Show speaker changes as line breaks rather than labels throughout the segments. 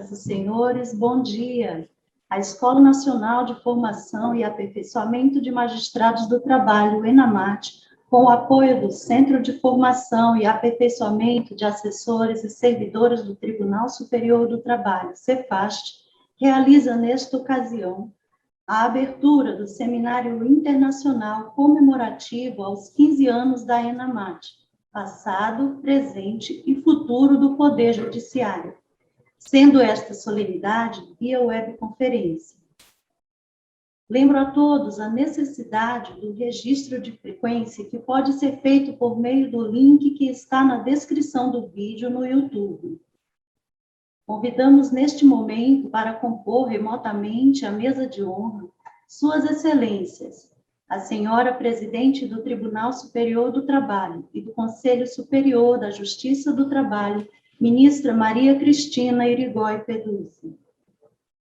senhoras e senhores, bom dia. A Escola Nacional de Formação e Aperfeiçoamento de Magistrados do Trabalho, ENAMAT, com o apoio do Centro de Formação e Aperfeiçoamento de Assessores e Servidores do Tribunal Superior do Trabalho, CEFAST, realiza nesta ocasião a abertura do Seminário Internacional comemorativo aos 15 anos da ENAMAT, passado, presente e futuro do Poder Judiciário, sendo esta solenidade via webconferência. Lembro a todos a necessidade do registro de frequência que pode ser feito por meio do link que está na descrição do vídeo no YouTube. Convidamos neste momento para compor remotamente a mesa de honra Suas Excelências, a Senhora Presidente do Tribunal Superior do Trabalho e do Conselho Superior da Justiça do Trabalho, Ministra Maria Cristina Irigoyen Peduzzi.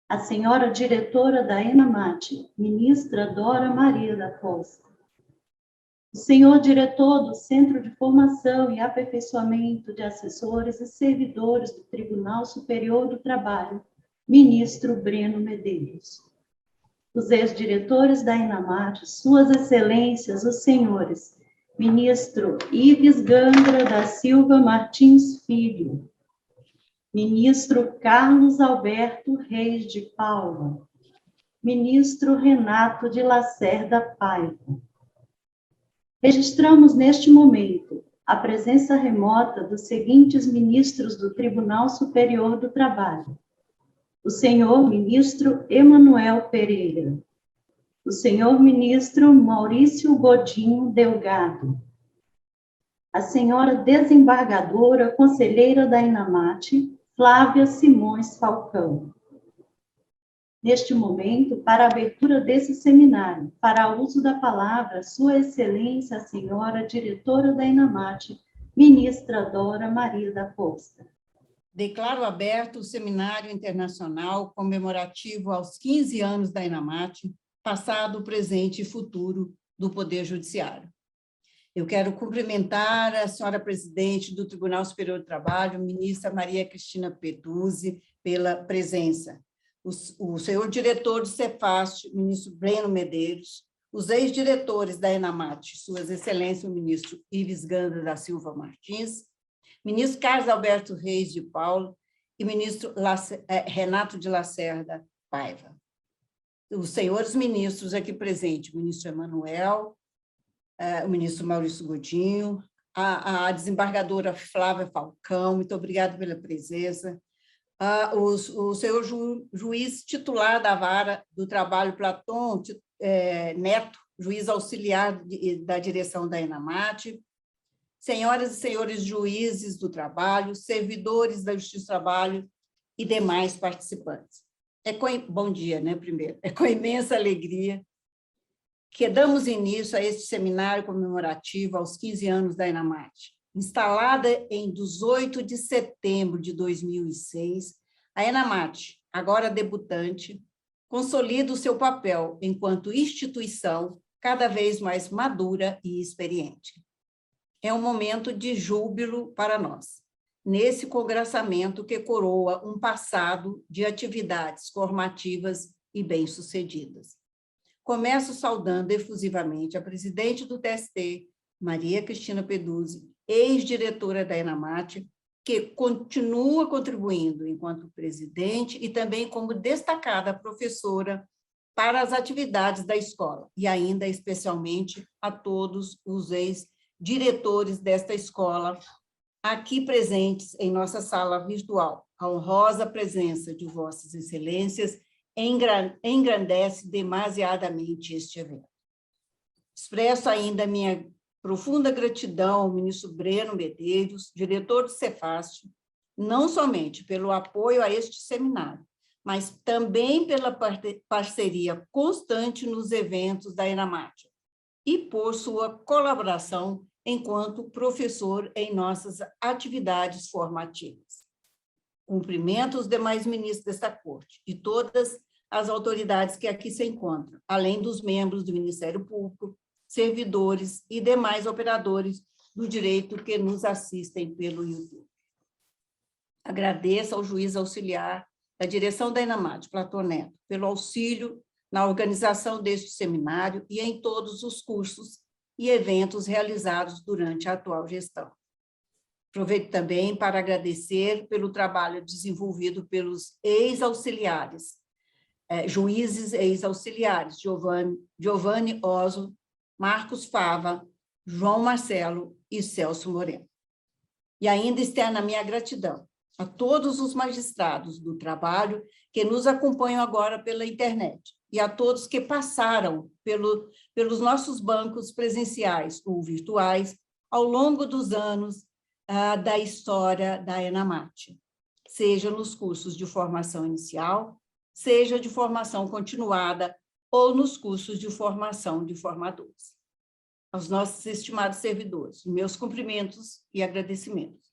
A Senhora Diretora da ENAMAT, Ministra Dora Maria da Costa. O Senhor Diretor do Centro de Formação e Aperfeiçoamento de Assessores e Servidores do Tribunal Superior do Trabalho, Ministro Breno Medeiros. Os ex-diretores da ENAMAT, Suas Excelências, os senhores Ministro Ives Gandra da Silva Martins Filho, Ministro Carlos Alberto Reis de Paula, Ministro Renato de Lacerda Paiva. Registramos neste momento a presença remota dos seguintes ministros do Tribunal Superior do Trabalho: o senhor ministro Emanuel Pereira, o senhor ministro Maurício Godinho Delgado, a senhora desembargadora conselheira da ENAMAT, Flávia Simões Falcão. Neste momento, para a abertura desse seminário, para uso da palavra, Sua Excelência, a Senhora Diretora da ENAMAT, Ministra Dora Maria da Costa.
Declaro aberto o Seminário Internacional comemorativo aos 15 anos da ENAMAT, passado, presente e futuro do Poder Judiciário. Eu quero cumprimentar a senhora Presidente do Tribunal Superior do Trabalho, Ministra Maria Cristina Peduzzi, pela presença. O senhor diretor do CEFAST, ministro Breno Medeiros, os ex-diretores da ENAMAT, Suas Excelências, o ministro Ives Gandra da Silva Martins, ministro Carlos Alberto Reis de Paula e ministro Renato de Lacerda Paiva. Os senhores ministros aqui presentes, o ministro Emanuel, o ministro Maurício Godinho, a desembargadora Flávia Falcão, muito obrigada pela presença, o senhor juiz titular da Vara do Trabalho, Platão Neto, juiz auxiliar da direção da ENAMAT, senhoras e senhores juízes do trabalho, servidores da Justiça do Trabalho e demais participantes. Bom dia, né, primeiro. É com imensa alegria que damos início a este seminário comemorativo aos 15 anos da ENAMAT. Instalada em 18 de setembro de 2006, a ENAMAT, agora debutante, consolida o seu papel enquanto instituição cada vez mais madura e experiente. É um momento de júbilo para nós, nesse congraçamento que coroa um passado de atividades formativas e bem-sucedidas. Começo saudando efusivamente a presidente do TST, Maria Cristina Peduzzi, ex-diretora da ENAMAT, que continua contribuindo enquanto presidente e também como destacada professora para as atividades da escola, e ainda especialmente a todos os ex-diretores desta escola, aqui presentes em nossa sala virtual. A honrosa presença de Vossas Excelências engrandece demasiadamente este evento. Expresso ainda minha profunda gratidão ao ministro Breno Medeiros, diretor do CEFAST, não somente pelo apoio a este seminário, mas também pela parceria constante nos eventos da ENAMAT e por sua colaboração enquanto professor em nossas atividades formativas. Cumprimento os demais ministros desta corte e todas as autoridades que aqui se encontram, além dos membros do Ministério Público, servidores e demais operadores do direito que nos assistem pelo YouTube. Agradeço ao juiz auxiliar da direção da ENAMAT, Platô Neto, pelo auxílio na organização deste seminário e em todos os cursos e eventos realizados durante a atual gestão. Aproveito também para agradecer pelo trabalho desenvolvido pelos ex-auxiliares, juízes ex-auxiliares, Giovanni Oslo, Marcos Fava, João Marcelo e Celso Moreno. E ainda externo a minha gratidão a todos os magistrados do trabalho que nos acompanham agora pela internet e a todos que passaram pelos nossos bancos presenciais ou virtuais ao longo dos anos da história da ENAMAT, seja nos cursos de formação inicial, seja de formação continuada ou nos cursos de formação de formadores. Aos nossos estimados servidores, meus cumprimentos e agradecimentos.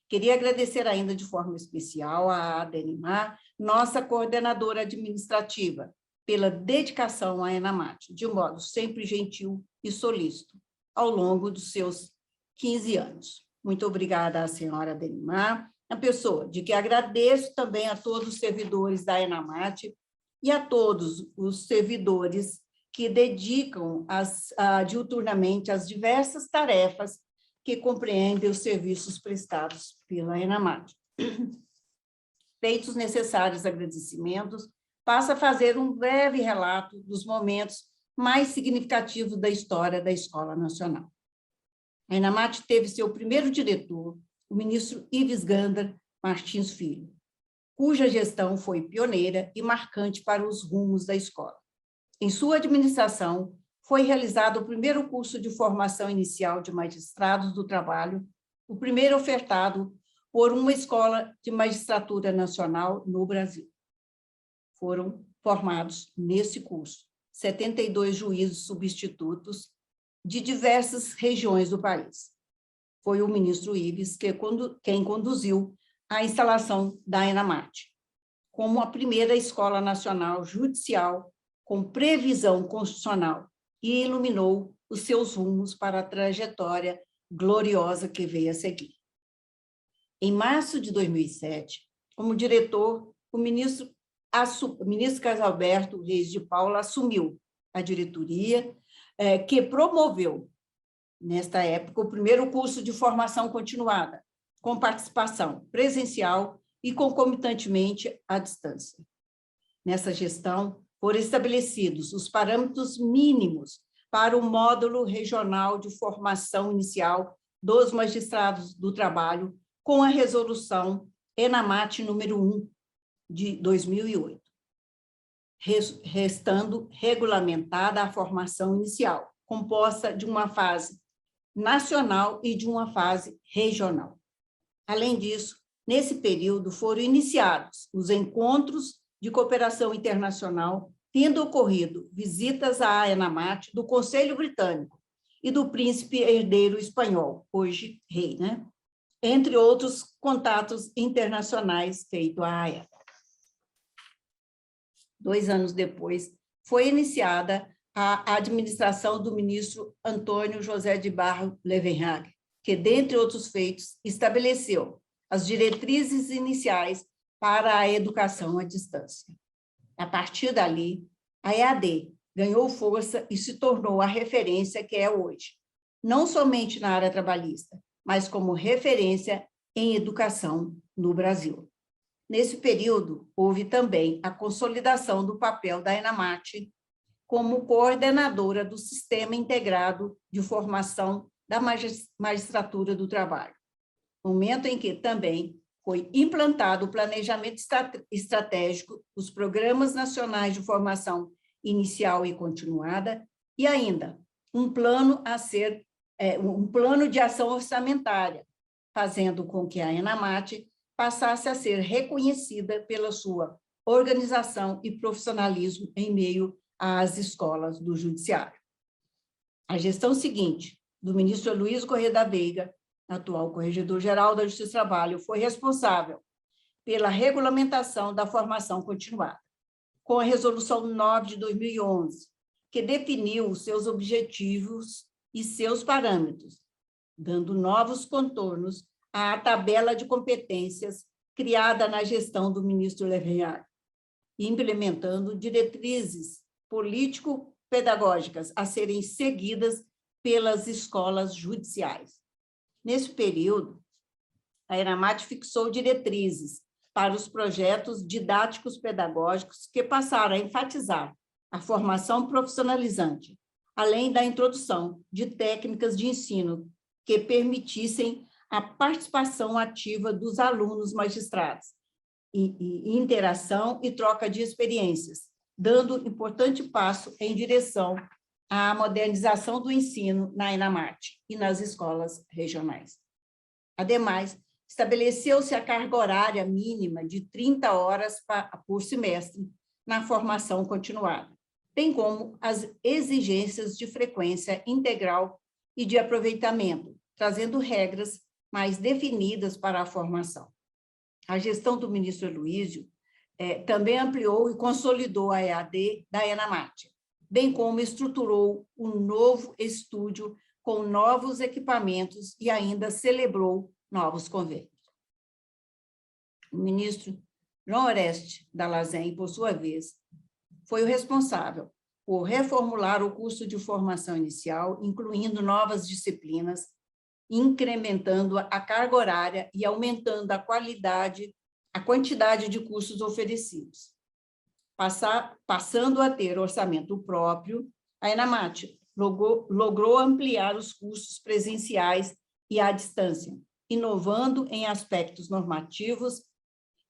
Queria agradecer ainda de forma especial a Adenimar, nossa coordenadora administrativa, pela dedicação à ENAMAT, de um modo sempre gentil e solícito, ao longo dos seus 15 anos. Muito obrigada à senhora Adenimar, a pessoa de que agradeço também a todos os servidores da ENAMAT e a todos os servidores que dedicam diuturnamente as diversas tarefas que compreendem os serviços prestados pela ENAMAT. Feitos os necessários agradecimentos, passo a fazer um breve relato dos momentos mais significativos da história da Escola Nacional. A ENAMAT teve seu primeiro diretor, o ministro Ives Gander Martins Filho, cuja gestão foi pioneira e marcante para os rumos da escola. Em sua administração, foi realizado o primeiro curso de formação inicial de magistrados do trabalho, o primeiro ofertado por uma escola de magistratura nacional no Brasil. Foram formados nesse curso 72 juízes substitutos de diversas regiões do país. Foi o ministro Ives quem conduziu a instalação da ENAMAT, como a primeira escola nacional judicial com previsão constitucional, e iluminou os seus rumos para a trajetória gloriosa que veio a seguir. Em março de 2007, como diretor, o ministro Casalberto Reis de Paula assumiu a diretoria, que promoveu, nesta época, o primeiro curso de formação continuada, com participação presencial e concomitantemente à distância. Nessa gestão, foram estabelecidos os parâmetros mínimos para o módulo regional de formação inicial dos magistrados do trabalho, com a resolução ENAMAT número 1, de 2008, restando regulamentada a formação inicial, composta de uma fase nacional e de uma fase regional. Além disso, nesse período foram iniciados os encontros de cooperação internacional, tendo ocorrido visitas à ENAMAT do Conselho Britânico e do príncipe herdeiro espanhol, hoje rei, né? Entre outros contatos internacionais feitos à época. 2 anos depois, foi iniciada a administração do ministro Antônio José de Barro Levenhage, que, dentre outros feitos, estabeleceu as diretrizes iniciais para a educação à distância. A partir dali, a EAD ganhou força e se tornou a referência que é hoje, não somente na área trabalhista, mas como referência em educação no Brasil. Nesse período, houve também a consolidação do papel da ENAMAT como coordenadora do Sistema Integrado de Formação da Magistratura do Trabalho, momento em que também foi implantado o planejamento estratégico, os programas nacionais de formação inicial e continuada, e ainda um plano de ação orçamentária, fazendo com que a ENAMAT passasse a ser reconhecida pela sua organização e profissionalismo em meio às escolas do Judiciário. A gestão seguinte, do ministro Luiz Corrêa da Veiga, atual Corregedor-Geral da Justiça do Trabalho, foi responsável pela regulamentação da formação continuada, com a Resolução 9 de 2011, que definiu os seus objetivos e seus parâmetros, dando novos contornos à tabela de competências criada na gestão do ministro Leverrier, implementando diretrizes político-pedagógicas a serem seguidas pelas escolas judiciais. Nesse período, a ENAMAT fixou diretrizes para os projetos didáticos pedagógicos que passaram a enfatizar a formação profissionalizante, além da introdução de técnicas de ensino que permitissem a participação ativa dos alunos magistrados, e interação e troca de experiências, dando importante passo em direção à modernização do ensino na ENAMAT e nas escolas regionais. Ademais, estabeleceu-se a carga horária mínima de 30 horas por semestre na formação continuada, bem como as exigências de frequência integral e de aproveitamento, trazendo regras mais definidas para a formação. A gestão do ministro Aloísio também ampliou e consolidou a EAD da ENAMAT, bem como estruturou um novo estúdio com novos equipamentos e ainda celebrou novos convênios. O ministro João Oreste Dallazen, por sua vez, foi o responsável por reformular o curso de formação inicial, incluindo novas disciplinas, incrementando a carga horária e aumentando a quantidade de cursos oferecidos. Passando a ter orçamento próprio, a ENAMAT logrou ampliar os cursos presenciais e à distância, inovando em aspectos normativos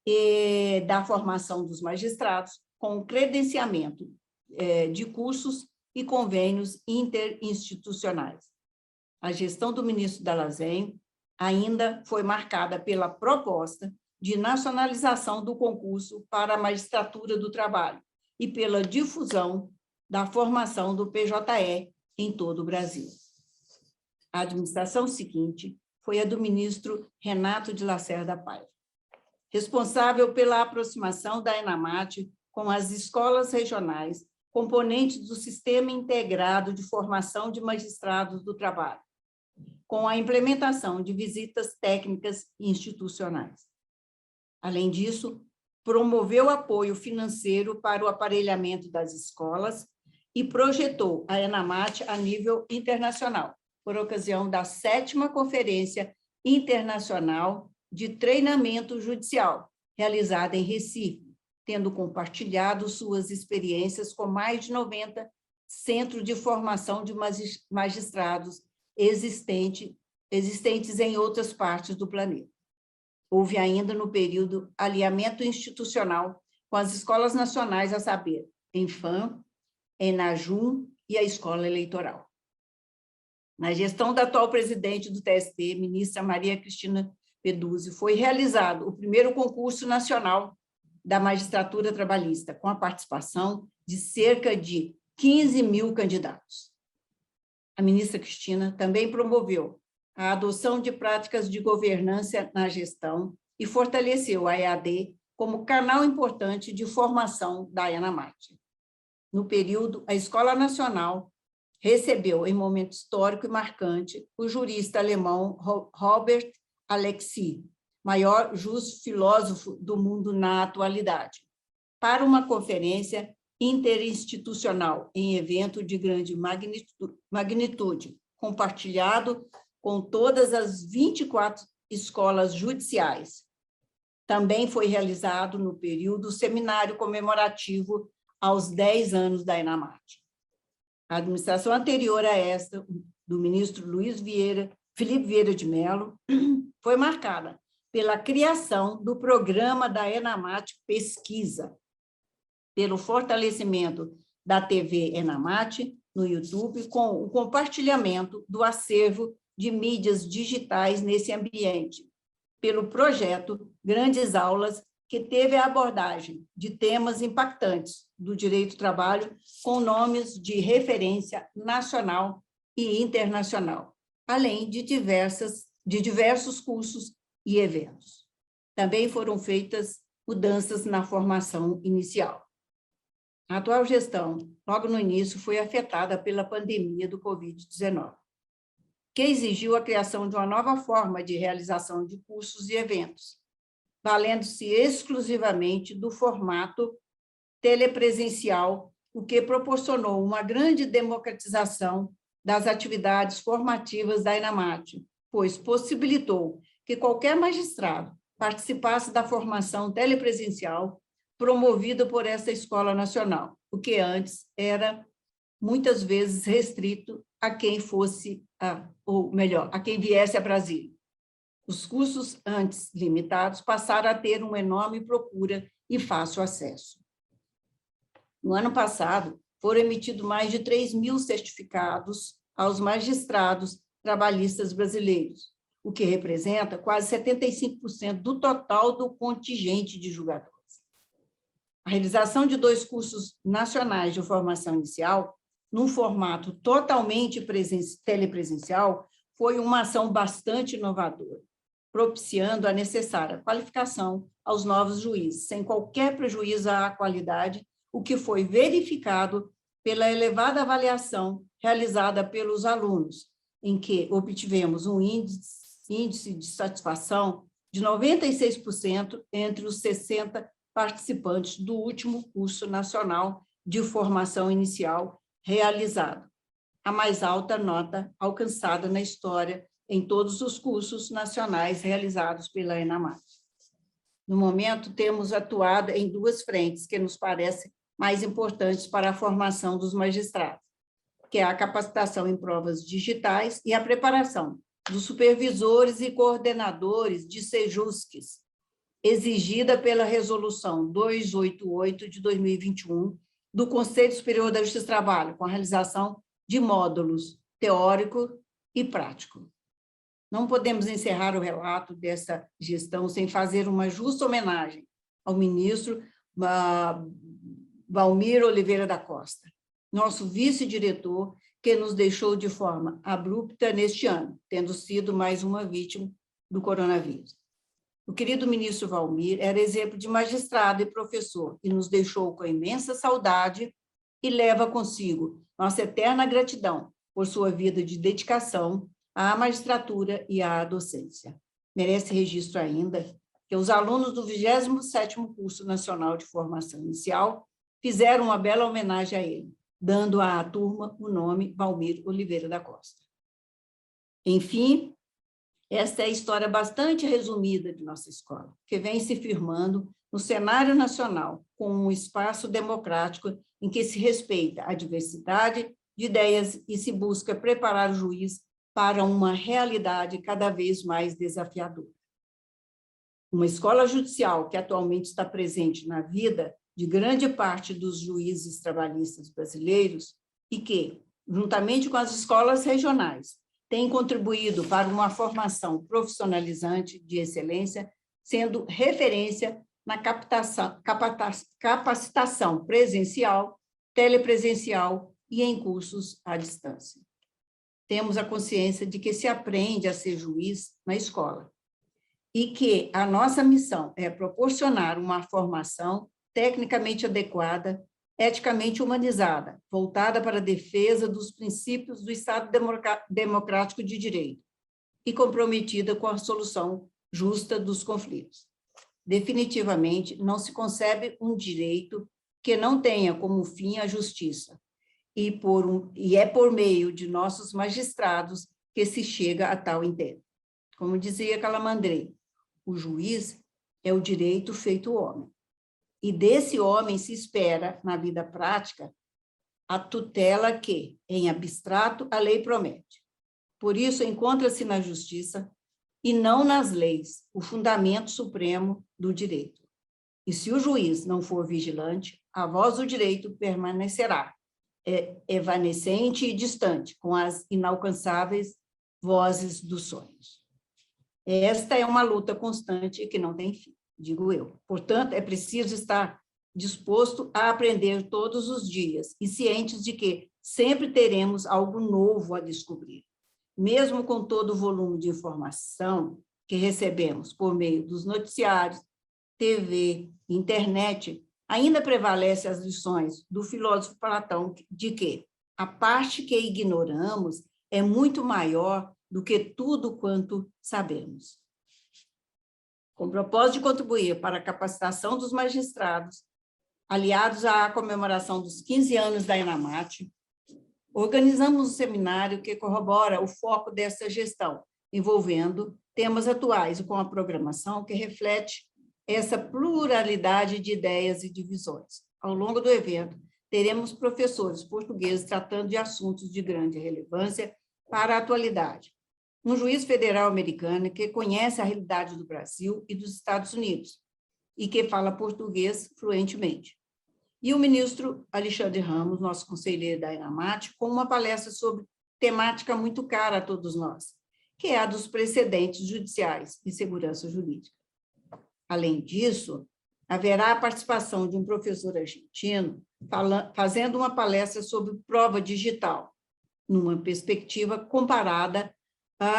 e da formação dos magistrados, com o credenciamento de cursos e convênios interinstitucionais. A gestão do ministro Dallazen ainda foi marcada pela proposta de nacionalização do concurso para a magistratura do trabalho e pela difusão da formação do PJE em todo o Brasil. A administração seguinte foi a do ministro Renato de Lacerda Paiva, responsável pela aproximação da ENAMAT com as escolas regionais, componentes do Sistema Integrado de Formação de Magistrados do Trabalho, com a implementação de visitas técnicas institucionais. Além disso, promoveu apoio financeiro para o aparelhamento das escolas e projetou a ENAMAT a nível internacional, por ocasião da 7ª Conferência Internacional de Treinamento Judicial, realizada em Recife, tendo compartilhado suas experiências com mais de 90 centros de formação de magistrados existentes em outras partes do planeta. Houve ainda, no período, alinhamento institucional com as escolas nacionais, a saber, ENFAM, ENAJUM e a Escola Eleitoral. Na gestão da atual presidente do TST, ministra Maria Cristina Peduzzi, foi realizado o primeiro concurso nacional da magistratura trabalhista, com a participação de cerca de 15.000 candidatos. A ministra Cristina também promoveu a adoção de práticas de governança na gestão e fortaleceu a EAD como canal importante de formação da ENAMAT. No período, a Escola Nacional recebeu, em momento histórico e marcante, o jurista alemão Robert Alexy, maior filósofo do mundo na atualidade, para uma conferência interinstitucional em evento de grande magnitude, compartilhado com todas as 24 escolas judiciais. Também foi realizado, no período, o seminário comemorativo aos 10 anos da ENAMAT. A administração anterior a esta, do ministro Felipe Vieira de Mello, foi marcada pela criação do programa da ENAMAT Pesquisa, pelo fortalecimento da TV ENAMAT no YouTube, com o compartilhamento do acervo de mídias digitais nesse ambiente, pelo projeto Grandes Aulas, que teve a abordagem de temas impactantes do direito do trabalho, com nomes de referência nacional e internacional, além de diversos cursos e eventos. Também foram feitas mudanças na formação inicial. A atual gestão, logo no início, foi afetada pela pandemia do Covid-19, que exigiu a criação de uma nova forma de realização de cursos e eventos, valendo-se exclusivamente do formato telepresencial, o que proporcionou uma grande democratização das atividades formativas da ENAMAT, pois possibilitou que qualquer magistrado participasse da formação telepresencial promovida por essa Escola Nacional, o que antes era muitas vezes restrito a quem fosse, ou melhor, a quem viesse a Brasília. Os cursos antes limitados passaram a ter uma enorme procura e fácil acesso. No ano passado, foram emitidos mais de 3.000 certificados aos magistrados trabalhistas brasileiros, o que representa quase 75% do total do contingente de julgadores. A realização de 2 cursos nacionais de formação inicial, num formato totalmente telepresencial, foi uma ação bastante inovadora, propiciando a necessária qualificação aos novos juízes, sem qualquer prejuízo à qualidade, o que foi verificado pela elevada avaliação realizada pelos alunos, em que obtivemos um índice de satisfação de 96% entre os 60 participantes do último curso nacional de formação inicial realizado, a mais alta nota alcançada na história em todos os cursos nacionais realizados pela ENAMAT. No momento, temos atuado em 2 frentes que nos parecem mais importantes para a formação dos magistrados, que é a capacitação em provas digitais e a preparação dos supervisores e coordenadores de SEJUSCs, exigida pela Resolução 288 de 2021 do Conselho Superior da Justiça do Trabalho, com a realização de módulos teórico e prático. Não podemos encerrar o relato dessa gestão sem fazer uma justa homenagem ao ministro Valmir Oliveira da Costa, nosso vice-diretor, que nos deixou de forma abrupta neste ano, tendo sido mais uma vítima do coronavírus. O querido ministro Valmir era exemplo de magistrado e professor e nos deixou com imensa saudade e leva consigo nossa eterna gratidão por sua vida de dedicação à magistratura e à docência. Merece registro ainda que os alunos do 27º Curso Nacional de Formação Inicial fizeram uma bela homenagem a ele, dando à turma o nome Valmir Oliveira da Costa. Enfim, esta é a história bastante resumida de nossa escola, que vem se firmando no cenário nacional, com um espaço democrático em que se respeita a diversidade de ideias e se busca preparar o juiz para uma realidade cada vez mais desafiadora. Uma escola judicial que atualmente está presente na vida de grande parte dos juízes trabalhistas brasileiros e que, juntamente com as escolas regionais, tem contribuído para uma formação profissionalizante de excelência, sendo referência na capacitação presencial, telepresencial e em cursos à distância. Temos a consciência de que se aprende a ser juiz na escola e que a nossa missão é proporcionar uma formação tecnicamente adequada, eticamente humanizada, voltada para a defesa dos princípios do Estado democrático de direito e comprometida com a solução justa dos conflitos. Definitivamente, não se concebe um direito que não tenha como fim a justiça, e é por meio de nossos magistrados que se chega a tal intento. Como dizia Calamandrei, o juiz é o direito feito homem. E desse homem se espera, na vida prática, a tutela que, em abstrato, a lei promete. Por isso, encontra-se na justiça, e não nas leis, o fundamento supremo do direito. E se o juiz não for vigilante, a voz do direito permanecerá evanescente e distante, com as inalcançáveis vozes dos sonhos. Esta é uma luta constante que não tem fim, digo eu. Portanto, é preciso estar disposto a aprender todos os dias e cientes de que sempre teremos algo novo a descobrir. Mesmo com todo o volume de informação que recebemos por meio dos noticiários, TV, internet, ainda prevalece as lições do filósofo Platão de que a parte que ignoramos é muito maior do que tudo quanto sabemos. Com o propósito de contribuir para a capacitação dos magistrados, aliados à comemoração dos 15 anos da ENAMAT, organizamos um seminário que corrobora o foco dessa gestão, envolvendo temas atuais com a programação que reflete essa pluralidade de ideias e de visões. Ao longo do evento, teremos professores portugueses tratando de assuntos de grande relevância para a atualidade. Um juiz federal americano que conhece a realidade do Brasil e dos Estados Unidos e que fala português fluentemente. E o ministro Alexandre Ramos, nosso conselheiro da ENAMAT, com uma palestra sobre temática muito cara a todos nós, que é a dos precedentes judiciais e segurança jurídica. Além disso, haverá a participação de um professor argentino fazendo uma palestra sobre prova digital, numa perspectiva comparada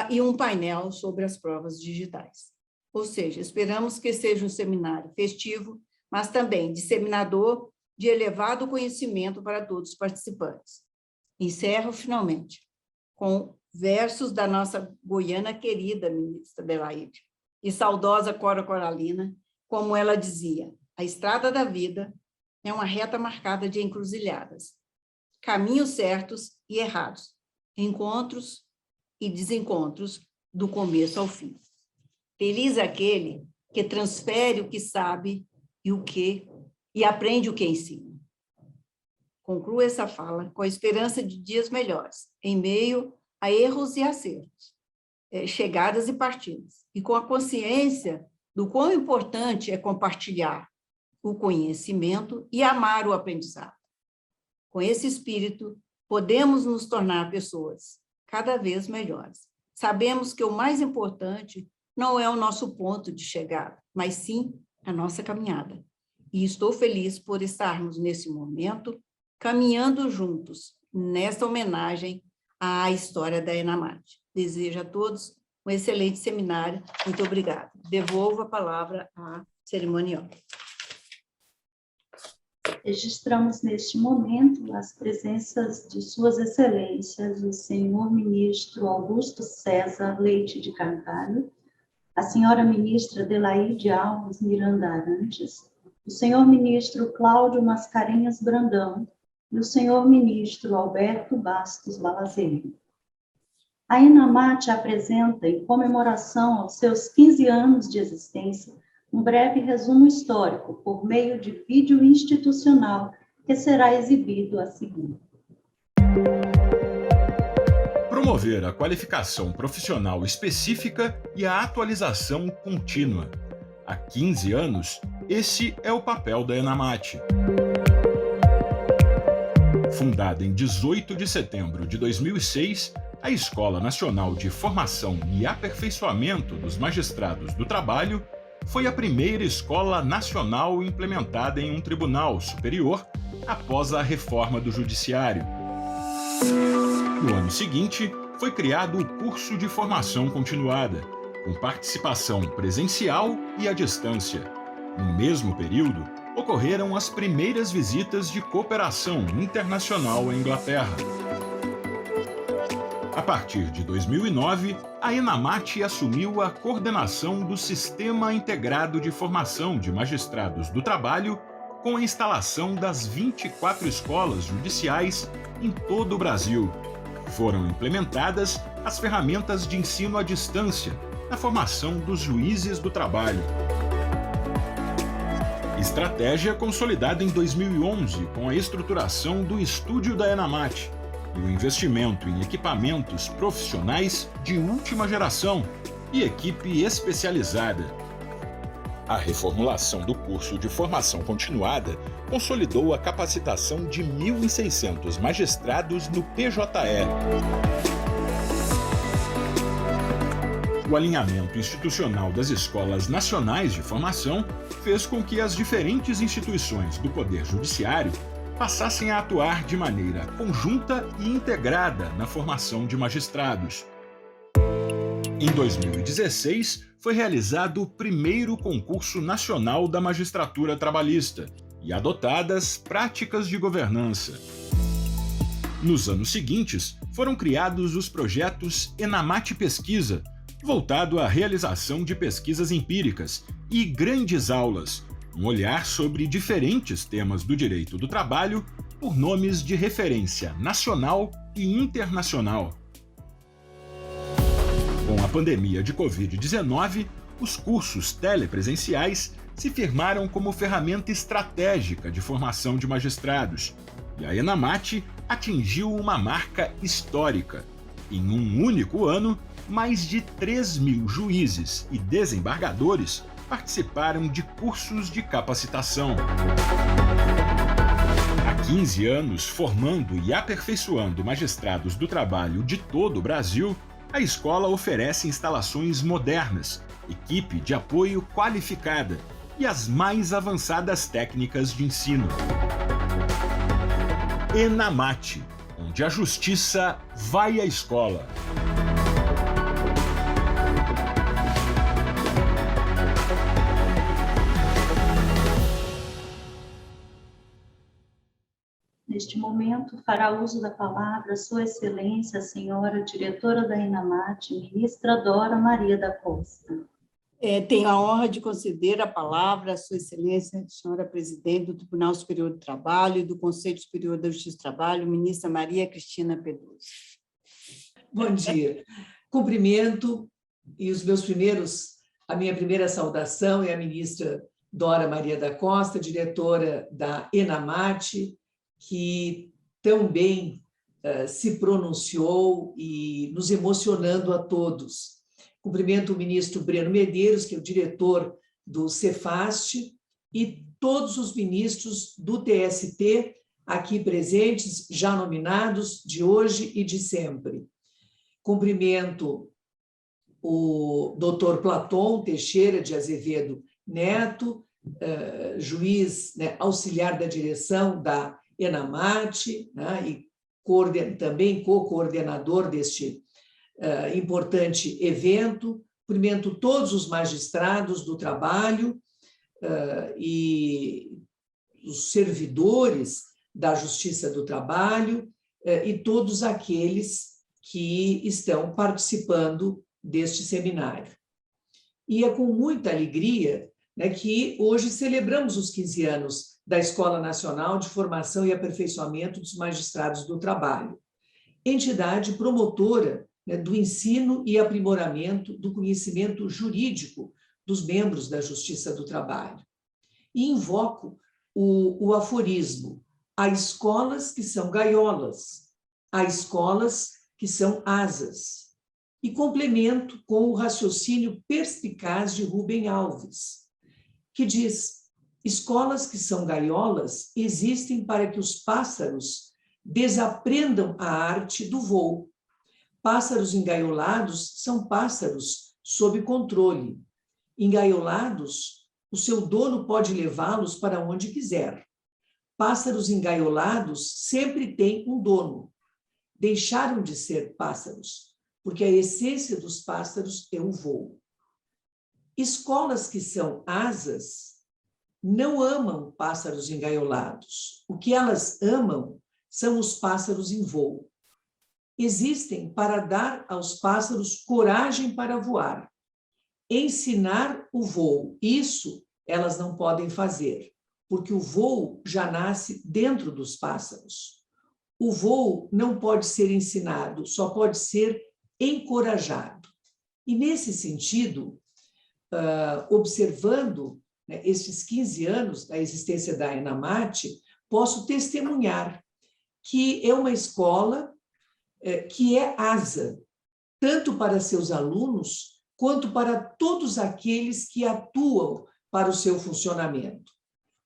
e um painel sobre as provas digitais. Ou seja, esperamos que seja um seminário festivo, mas também disseminador de elevado conhecimento para todos os participantes. Encerro, finalmente, com versos da nossa goiana querida ministra Adelaide e saudosa Cora Coralina, como ela dizia: a estrada da vida é uma reta marcada de encruzilhadas, caminhos certos e errados, encontros e desencontros do começo ao fim. Feliz aquele que transfere o que sabe e aprende o que ensina. Concluo essa fala com a esperança de dias melhores, em meio a erros e acertos, chegadas e partidas, e com a consciência do quão importante é compartilhar o conhecimento e amar o aprendizado. Com esse espírito, podemos nos tornar pessoas cada vez melhores. Sabemos que o mais importante não é o nosso ponto de chegada, mas sim a nossa caminhada. E estou feliz por estarmos nesse momento caminhando juntos nesta homenagem à história da ENAMAT. Desejo a todos um excelente seminário. Muito obrigada. Devolvo a palavra à cerimonial.
Registramos neste momento as presenças de Suas Excelências, o senhor ministro Augusto César Leite de Carvalho, a senhora ministra Adelaide Alves Miranda Arantes, o senhor ministro Cláudio Mascarenhas Brandão e o senhor ministro Alberto Bastos Lavazeiro. A ENAMAT apresenta, em comemoração aos seus 15 anos de existência, um breve resumo histórico por meio de vídeo institucional que será exibido a seguir.
Promover a qualificação profissional específica e a atualização contínua. Há 15 anos, esse é o papel da ENAMAT. Fundada em 18 de setembro de 2006, a Escola Nacional de Formação e Aperfeiçoamento dos Magistrados do Trabalho foi a primeira escola nacional implementada em um tribunal superior após a reforma do Judiciário. No ano seguinte, foi criado o curso de formação continuada, com participação presencial e à distância. No mesmo período, ocorreram as primeiras visitas de cooperação internacional à Inglaterra. A partir de 2009, a ENAMAT assumiu a coordenação do Sistema Integrado de Formação de Magistrados do Trabalho, com a instalação das 24 escolas judiciais em todo o Brasil. Foram implementadas as ferramentas de ensino à distância na formação dos juízes do trabalho. Estratégia consolidada em 2011 com a estruturação do Estúdio da ENAMAT e o investimento em equipamentos profissionais de última geração e equipe especializada. A reformulação do curso de formação continuada consolidou a capacitação de 1.600 magistrados no PJE. O alinhamento institucional das escolas nacionais de formação fez com que as diferentes instituições do Poder Judiciário passassem a atuar de maneira conjunta e integrada na formação de magistrados. Em 2016, foi realizado o primeiro concurso nacional da magistratura trabalhista e adotadas práticas de governança. Nos anos seguintes, foram criados os projetos ENAMAT Pesquisa, voltado à realização de pesquisas empíricas e grandes aulas, um olhar sobre diferentes temas do direito do trabalho por nomes de referência nacional e internacional. Com a pandemia de Covid-19, os cursos telepresenciais se firmaram como ferramenta estratégica de formação de magistrados, e a ENAMAT atingiu uma marca histórica. Em um único ano, mais de 3.000 juízes e desembargadores participaram de cursos de capacitação. Há 15 anos, formando e aperfeiçoando magistrados do trabalho de todo o Brasil, a escola oferece instalações modernas, equipe de apoio qualificada e as mais avançadas técnicas de ensino. ENAMAT, onde a justiça vai à escola.
Neste momento, fará uso da palavra Sua Excelência, a Senhora Diretora da ENAMAT, Ministra Dora Maria da Costa.
Tenho a honra de conceder a palavra à Sua Excelência, a Senhora Presidente do Tribunal Superior do Trabalho e do Conselho Superior da Justiça do Trabalho, Ministra Maria Cristina Pedroso.
Bom dia. Cumprimento e a minha primeira saudação é a Ministra Dora Maria da Costa, diretora da ENAMAT, que tão bem se pronunciou e nos emocionando a todos. Cumprimento o ministro Breno Medeiros, que é o diretor do Cefast, e todos os ministros do TST aqui presentes, já nominados, de hoje e de sempre. Cumprimento o doutor Platon Teixeira de Azevedo Neto, juiz, auxiliar da direção da ENAMAT, e também co-coordenador deste importante evento. Cumprimento todos os magistrados do trabalho e os servidores da Justiça do Trabalho e todos aqueles que estão participando deste seminário. E é com muita alegria que hoje celebramos os 15 anos da Escola Nacional de Formação e Aperfeiçoamento dos Magistrados do Trabalho, entidade promotora do ensino e aprimoramento do conhecimento jurídico dos membros da Justiça do Trabalho. E invoco o aforismo: há escolas que são gaiolas, há escolas que são asas. E complemento com o raciocínio perspicaz de Rubem Alves, que diz: escolas que são gaiolas existem para que os pássaros desaprendam a arte do voo. Pássaros engaiolados são pássaros sob controle. Engaiolados, o seu dono pode levá-los para onde quiser. Pássaros engaiolados sempre têm um dono. Deixaram de ser pássaros, porque a essência dos pássaros é o voo. Escolas que são asas não amam pássaros engaiolados. O que elas amam são os pássaros em voo. Existem para dar aos pássaros coragem para voar. Ensinar o voo, isso elas não podem fazer, porque o voo já nasce dentro dos pássaros. O voo não pode ser ensinado, só pode ser encorajado. E, nesse sentido, observando estes 15 anos da existência da ENAMAT, posso testemunhar que é uma escola que é asa, tanto para seus alunos, quanto para todos aqueles que atuam para o seu funcionamento.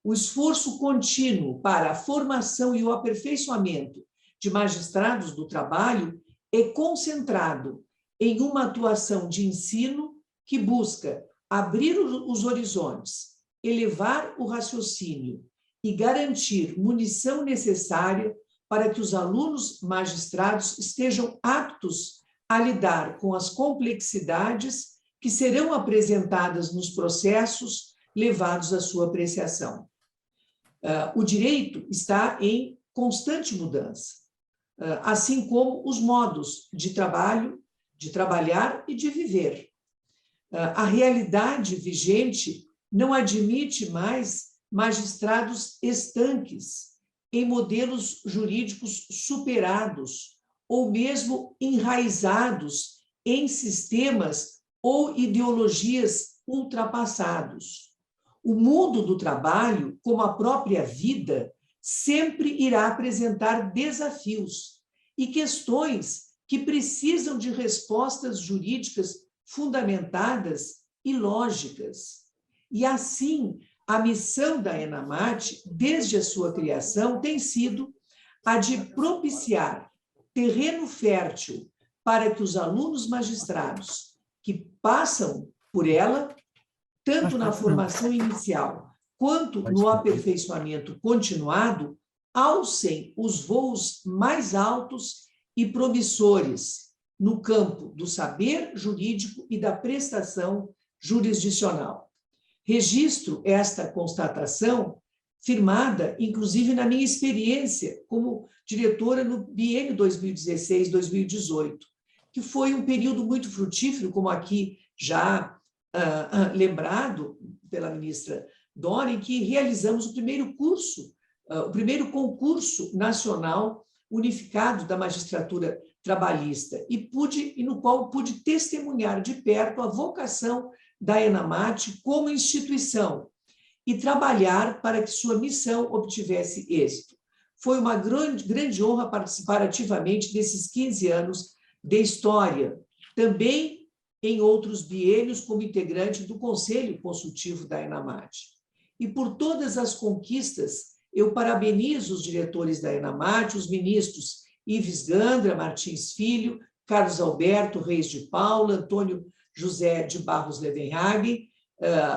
O esforço contínuo para a formação e o aperfeiçoamento de magistrados do trabalho é concentrado em uma atuação de ensino que busca abrir os horizontes, elevar o raciocínio e garantir munição necessária para que os alunos magistrados estejam aptos a lidar com as complexidades que serão apresentadas nos processos levados à sua apreciação. O direito está em constante mudança, assim como os modos de trabalho de trabalhar e de viver. A realidade vigente não admite mais magistrados estanques em modelos jurídicos superados ou mesmo enraizados em sistemas ou ideologias ultrapassados. O mundo do trabalho, como a própria vida, sempre irá apresentar desafios e questões que precisam de respostas jurídicas fundamentadas e lógicas. E assim, a missão da ENAMAT, desde a sua criação, tem sido a de propiciar terreno fértil para que os alunos magistrados que passam por ela, tanto na formação inicial quanto no aperfeiçoamento continuado, alcem os voos mais altos e promissores no campo do saber jurídico e da prestação jurisdicional. Registro esta constatação firmada, inclusive, na minha experiência como diretora no biênio 2016-2018, que foi um período muito frutífero, como aqui já lembrado pela ministra Dora, em que realizamos o primeiro curso, o primeiro concurso nacional unificado da magistratura trabalhista, e no qual pude testemunhar de perto a vocação da ENAMAT como instituição e trabalhar para que sua missão obtivesse êxito. Foi uma grande honra participar ativamente desses 15 anos de história, também em outros biênios como integrante do Conselho Consultivo da ENAMAT. E por todas as conquistas, eu parabenizo os diretores da ENAMAT, os ministros Ives Gandra, Martins Filho, Carlos Alberto Reis de Paula, Antônio José de Barros Levenhagen,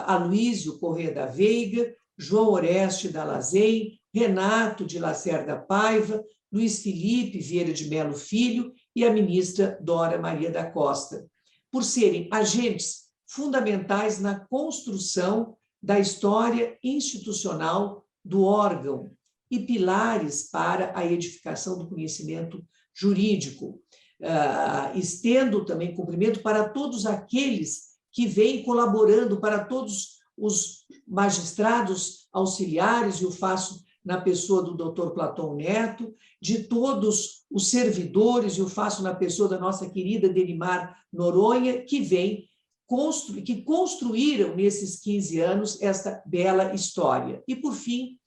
Aloísio Corrêa da Veiga, João Oreste da Lazen, Renato de Lacerda Paiva, Luiz Felipe Vieira de Melo Filho e a ministra Dora Maria da Costa, por serem agentes fundamentais na construção da história institucional do órgão e pilares para a edificação do conhecimento jurídico. Estendo também cumprimento para todos aqueles que vêm colaborando, para todos os magistrados auxiliares, e o faço na pessoa do doutor Platão Neto, de todos os servidores, e o faço na pessoa da nossa querida Denimar Noronha, que construíram nesses 15 anos esta bela história. E, por fim,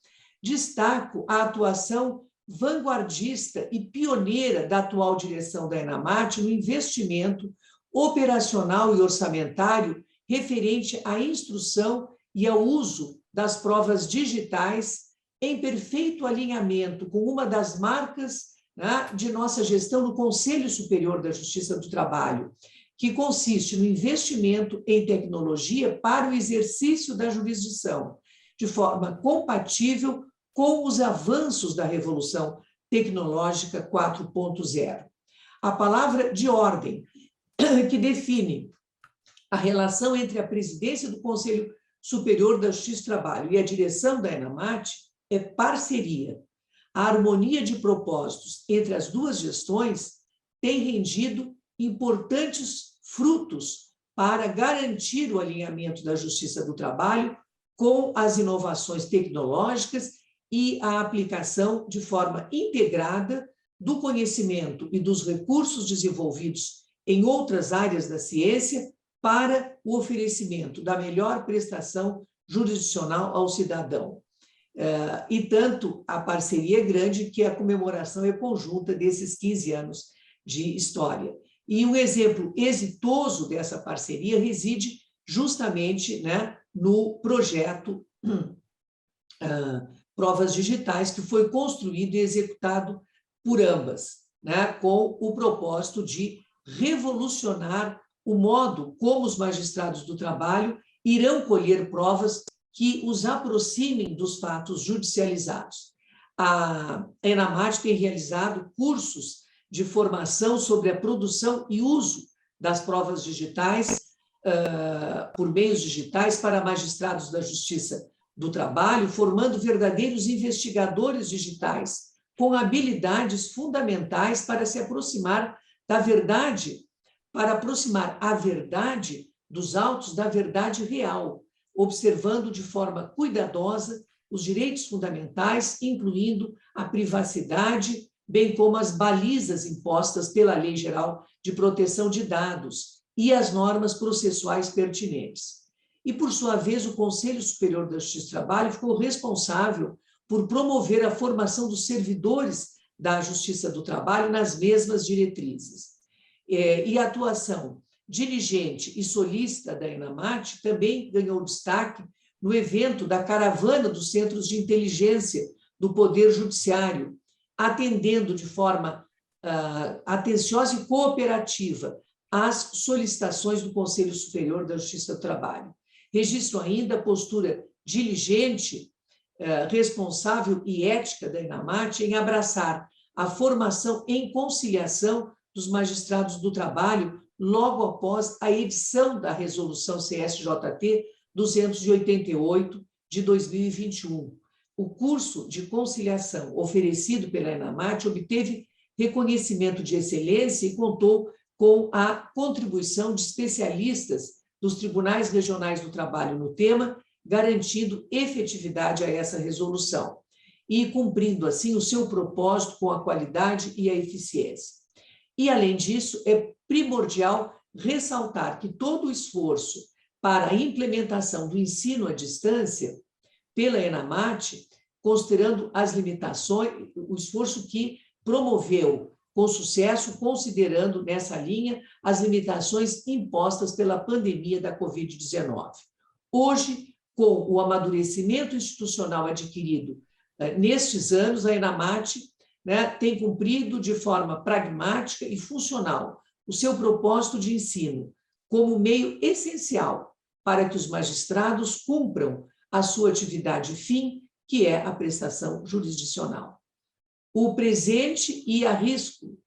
destaco a atuação vanguardista e pioneira da atual direção da ENAMAT no investimento operacional e orçamentário referente à instrução e ao uso das provas digitais em perfeito alinhamento com uma das marcas, né, de nossa gestão no Conselho Superior da Justiça do Trabalho, que consiste no investimento em tecnologia para o exercício da jurisdição, de forma compatível com os avanços da Revolução Tecnológica 4.0. A palavra de ordem que define a relação entre a presidência do Conselho Superior da Justiça do Trabalho e a direção da ENAMAT é parceria. A harmonia de propósitos entre as duas gestões tem rendido importantes frutos para garantir o alinhamento da Justiça do Trabalho com as inovações tecnológicas e a aplicação de forma integrada do conhecimento e dos recursos desenvolvidos em outras áreas da ciência para o oferecimento da melhor prestação jurisdicional ao cidadão. E tanto a parceria é grande que a comemoração é conjunta desses 15 anos de história. E um exemplo exitoso dessa parceria reside justamente, né, no projeto Provas Digitais, que foi construído e executado por ambas, né, com o propósito de revolucionar o modo como os magistrados do trabalho irão colher provas que os aproximem dos fatos judicializados. A ENAMAT tem realizado cursos de formação sobre a produção e uso das provas digitais por meios digitais para magistrados da Justiça do Trabalho, formando verdadeiros investigadores digitais com habilidades fundamentais para se aproximar da verdade para aproximar a verdade dos autos da verdade real, observando de forma cuidadosa os direitos fundamentais, incluindo a privacidade, bem como as balizas impostas pela Lei Geral de Proteção de Dados e as normas processuais pertinentes. E, por sua vez, o Conselho Superior da Justiça do Trabalho ficou responsável por promover a formação dos servidores da Justiça do Trabalho nas mesmas diretrizes. E a atuação diligente e solícita da ENAMAT também ganhou destaque no evento da Caravana dos Centros de Inteligência do Poder Judiciário, atendendo de forma atenciosa e cooperativa às solicitações do Conselho Superior da Justiça do Trabalho. Registro ainda a postura diligente, responsável e ética da ENAMAT em abraçar a formação em conciliação dos magistrados do trabalho logo após a edição da Resolução CSJT 288 de 2021. O curso de conciliação oferecido pela ENAMAT obteve reconhecimento de excelência e contou com a contribuição de especialistas dos Tribunais Regionais do Trabalho no tema, garantindo efetividade a essa resolução e cumprindo, assim, o seu propósito com a qualidade e a eficiência. E, além disso, é primordial ressaltar que todo o esforço para a implementação do ensino à distância pela ENAMAT, considerando as limitações, o esforço que promoveu com sucesso, considerando nessa linha as limitações impostas pela pandemia da Covid-19. Hoje, com o amadurecimento institucional adquirido nestes anos, a ENAMAT tem cumprido de forma pragmática e funcional o seu propósito de ensino como meio essencial para que os magistrados cumpram a sua atividade fim, que é a prestação jurisdicional. O presente e, arrisco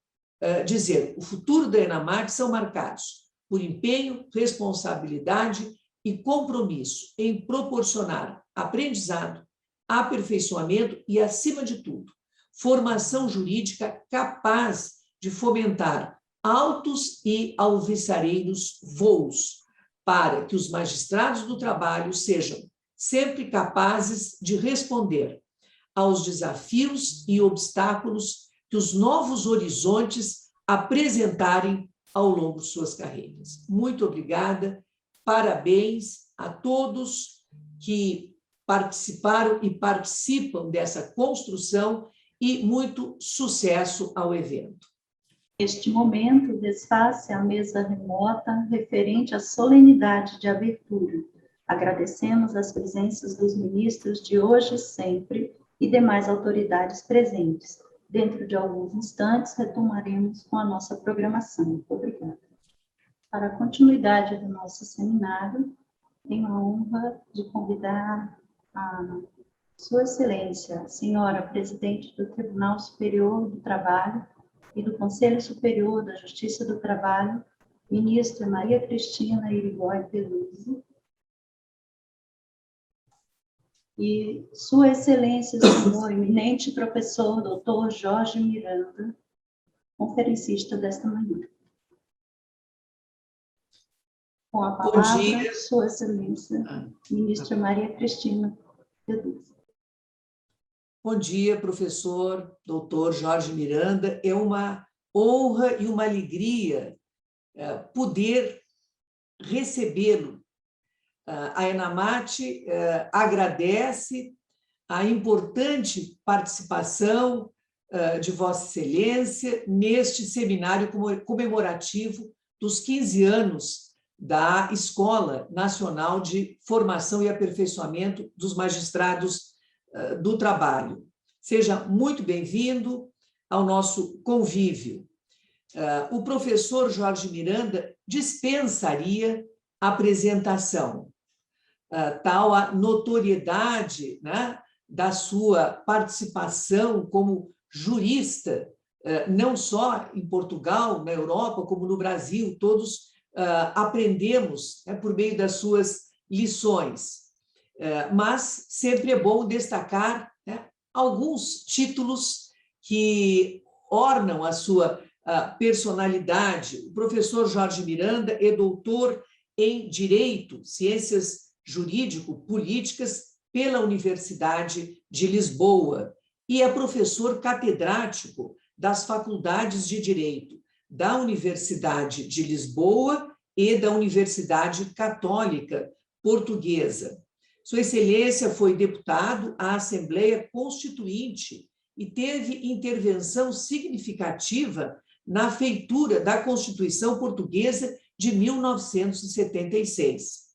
dizer, o futuro da ENAMAT são marcados por empenho, responsabilidade e compromisso em proporcionar aprendizado, aperfeiçoamento e, acima de tudo, formação jurídica capaz de fomentar altos e alvissareiros voos para que os magistrados do trabalho sejam sempre capazes de responder aos desafios e obstáculos que os novos horizontes apresentarem ao longo de suas carreiras. Muito obrigada, parabéns a todos que participaram e participam dessa construção e muito sucesso ao evento.
Neste momento, desfaz-se a mesa remota referente à solenidade de abertura. Agradecemos as presenças dos ministros de hoje e sempre e demais autoridades presentes. Dentro de alguns instantes, retomaremos com a nossa programação. Obrigada. Para a continuidade do nosso seminário, tenho a honra de convidar a Sua Excelência, a senhora Presidente do Tribunal Superior do Trabalho e do Conselho Superior da Justiça do Trabalho, ministra Maria Cristina Irigoyen Peluso, e Sua Excelência, senhor eminente professor Dr. Jorge Miranda, conferencista desta manhã. Com a palavra, Sua Excelência, ministra Maria Cristina Peluso.
Bom dia, professor Dr. Jorge Miranda. É uma honra e uma alegria poder recebê-lo. A ENAMAT agradece a importante participação de Vossa Excelência neste seminário comemorativo dos 15 anos da Escola Nacional de Formação e Aperfeiçoamento dos Magistrados do Trabalho. Seja muito bem-vindo ao nosso convívio. O professor Jorge Miranda dispensaria a apresentação, tal a notoriedade, né, da sua participação como jurista, não só em Portugal, na Europa, como no Brasil. Todos aprendemos, né, por meio das suas lições. Mas sempre é bom destacar, né, alguns títulos que ornam a sua personalidade. O professor Jorge Miranda é doutor em Direito, Ciências Jurídico-Políticas pela Universidade de Lisboa e é professor catedrático das Faculdades de Direito da Universidade de Lisboa e da Universidade Católica Portuguesa. Sua Excelência foi deputado à Assembleia Constituinte e teve intervenção significativa na feitura da Constituição Portuguesa de 1976.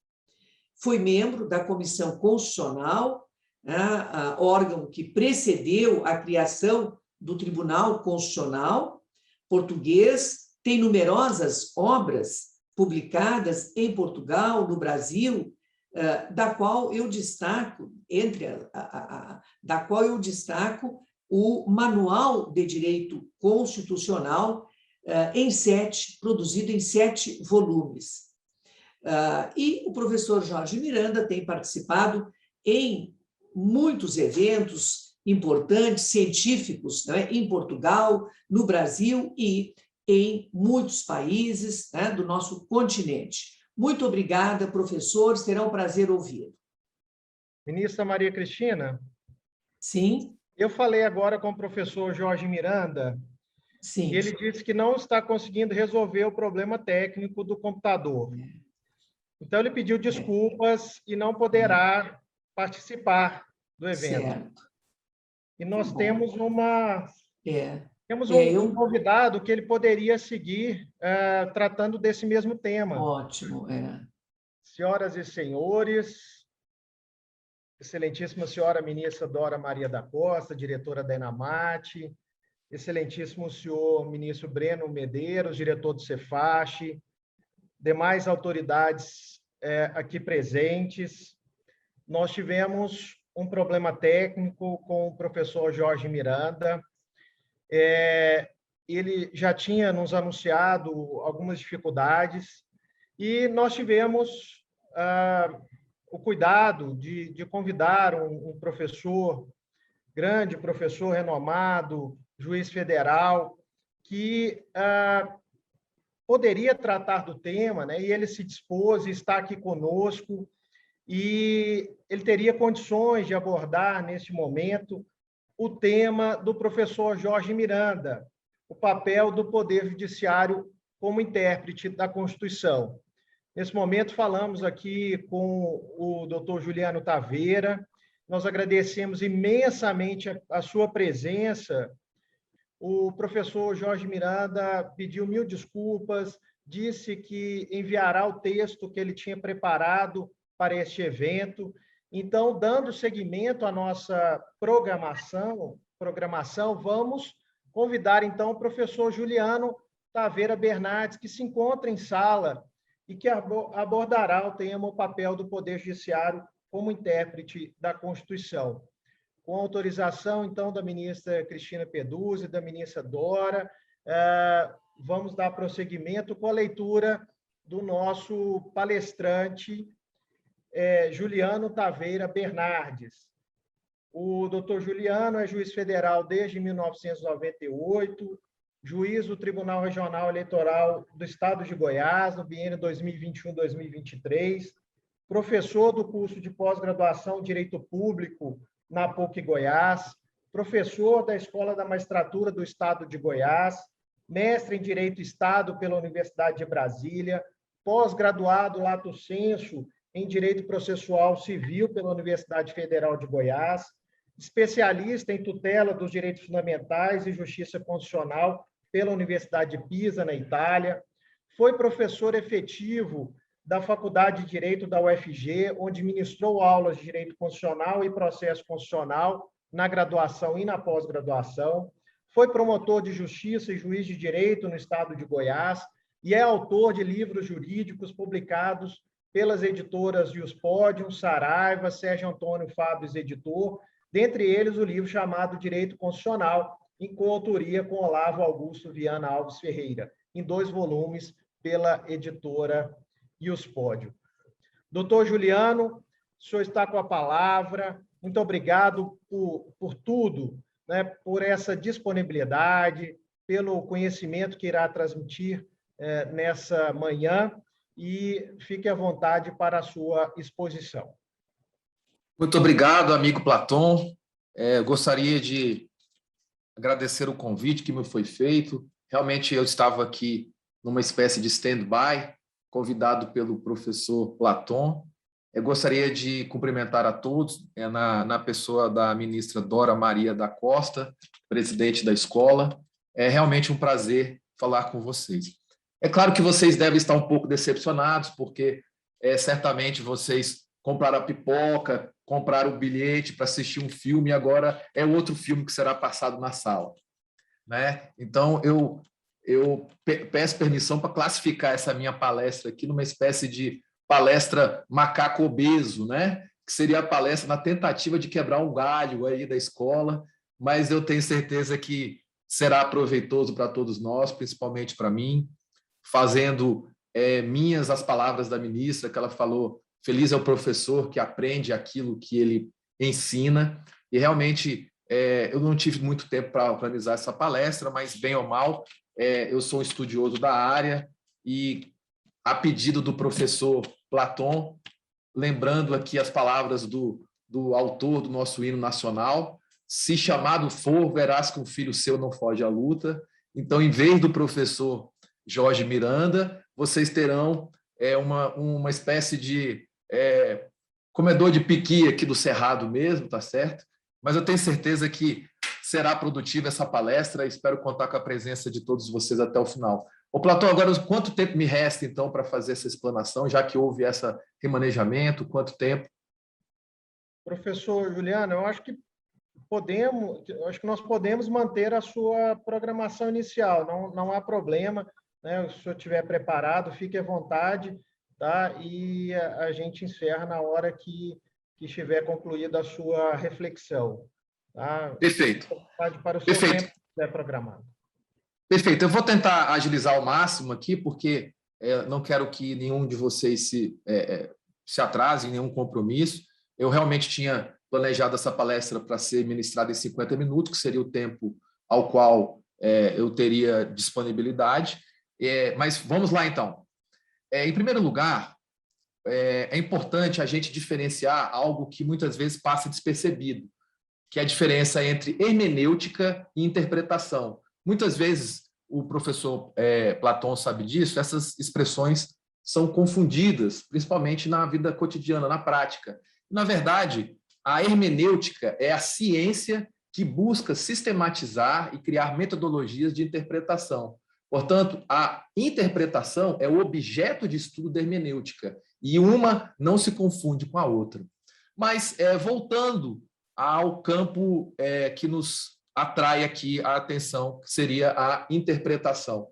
Foi membro da Comissão Constitucional, órgão que precedeu a criação do Tribunal Constitucional português, tem numerosas obras publicadas em Portugal, no Brasil, da qual eu destaco, o Manual de Direito Constitucional, produzido em 7 volumes. E o professor Jorge Miranda tem participado em muitos eventos importantes, científicos, né, em Portugal, no Brasil e em muitos países, né, do nosso continente. Muito obrigada, professor, será um prazer ouvi-lo.
Ministra Maria Cristina?
Sim.
Eu falei agora com o professor Jorge Miranda,
Sim.
e ele disse que não está conseguindo resolver o problema técnico do computador. Então, ele pediu desculpas e não poderá participar do evento.
Certo.
E nós
Bom.
Temos um convidado que ele poderia seguir tratando desse mesmo tema.
Ótimo,
Senhoras e senhores, excelentíssima senhora ministra Dora Maria da Costa, diretora da ENAMAT, excelentíssimo senhor ministro Breno Medeiros, diretor do Cefache, demais autoridades aqui presentes. Nós tivemos um problema técnico com o professor Jorge Miranda. Ele já tinha nos anunciado algumas dificuldades e nós tivemos o cuidado de convidar um professor, grande professor renomado, juiz federal, que poderia tratar do tema, né? E ele se dispôs e está aqui conosco, e ele teria condições de abordar, neste momento, o tema do professor Jorge Miranda, o papel do Poder Judiciário como intérprete da Constituição. Nesse momento, falamos aqui com o doutor Juliano Taveira, nós agradecemos imensamente a sua presença. O professor Jorge Miranda pediu 1000 desculpas, disse que enviará o texto que ele tinha preparado para este evento. Então, dando seguimento à nossa programação, vamos convidar, então, o professor Juliano Taveira Bernardes, que se encontra em sala e que abordará o tema, o papel do Poder Judiciário como intérprete da Constituição. Com autorização, então, da ministra Cristina Peduzzi, da ministra Dora, vamos dar prosseguimento com a leitura do nosso palestrante, Juliano Taveira Bernardes. O doutor Juliano é juiz federal desde 1998, juiz do Tribunal Regional Eleitoral do Estado de Goiás, no biênio 2021-2023, professor do curso de pós-graduação em Direito Público na PUC Goiás, professor da Escola da Magistratura do Estado de Goiás, mestre em Direito Estado pela Universidade de Brasília, pós-graduado lato sensu em Direito Processual Civil pela Universidade Federal de Goiás, especialista em tutela dos direitos fundamentais e justiça constitucional pela Universidade de Pisa, na Itália, foi professor efetivo da Faculdade de Direito da UFG, onde ministrou aulas de Direito Constitucional e Processo Constitucional na graduação e na pós-graduação, foi promotor de Justiça e juiz de Direito no Estado de Goiás e é autor de livros jurídicos publicados pelas editoras Juspodium, Saraiva, Sérgio Antônio Fabres, editor, dentre eles o livro chamado Direito Constitucional, em coautoria com Olavo Augusto Viana Alves Ferreira, em 2 volumes pela editora Juspodium. Doutor Juliano, o senhor está com a palavra. Muito obrigado por tudo, né, por essa disponibilidade, pelo conhecimento que irá transmitir nessa manhã e fique à vontade para a sua exposição.
Muito obrigado, amigo Platon. Gostaria de agradecer o convite que me foi feito. Realmente eu estava aqui numa espécie de stand-by, convidado pelo professor Platon. Eu gostaria de cumprimentar a todos, na pessoa da ministra Dora Maria da Costa, presidente da escola. É realmente um prazer falar com vocês. É claro que vocês devem estar um pouco decepcionados, porque certamente vocês compraram a pipoca, compraram o bilhete para assistir um filme, e agora é outro filme que será passado na sala, né? Então, eu peço permissão para classificar essa minha palestra aqui numa espécie de palestra macaco obeso, né? Que seria a palestra na tentativa de quebrar um galho aí da escola, mas eu tenho certeza que será proveitoso para todos nós, principalmente para mim, fazendo minhas as palavras da ministra, que ela falou: feliz é o professor que aprende aquilo que ele ensina. E realmente eu não tive muito tempo para organizar essa palestra, mas bem ou mal, eu sou um estudioso da área e, a pedido do professor Platon, lembrando aqui as palavras do autor do nosso hino nacional: se chamado for, verás que um filho seu não foge à luta. Então, em vez do professor Jorge Miranda, vocês terão uma espécie de comedor de piqui aqui do Cerrado mesmo, tá certo? Mas eu tenho certeza que será produtiva essa palestra e espero contar com a presença de todos vocês até o final. Ô, Platão, agora quanto tempo me resta, então, para fazer essa explanação, já que houve esse remanejamento? Quanto tempo?
Professor Juliano, eu acho que nós podemos manter a sua programação inicial, não há problema, né? Se o senhor estiver preparado, fique à vontade, tá? E a gente encerra na hora que estiver concluída a sua reflexão. Tá?
Perfeito.
Para o seu
Perfeito.
tempo que estiver programado.
Perfeito. Eu vou tentar agilizar ao máximo aqui, porque não quero que nenhum de vocês se atrase em nenhum compromisso. Eu realmente tinha planejado essa palestra para ser ministrada em 50 minutos, que seria o tempo ao qual eu teria disponibilidade. Mas vamos lá, então. Em primeiro lugar, é importante a gente diferenciar algo que muitas vezes passa despercebido, que é a diferença entre hermenêutica e interpretação. Muitas vezes, o professor Platon sabe disso, essas expressões são confundidas, principalmente na vida cotidiana, na prática. Na verdade, a hermenêutica é a ciência que busca sistematizar e criar metodologias de interpretação. Portanto, a interpretação é o objeto de estudo da hermenêutica, e uma não se confunde com a outra. Mas, voltando ao campo que nos atrai aqui a atenção, que seria a interpretação.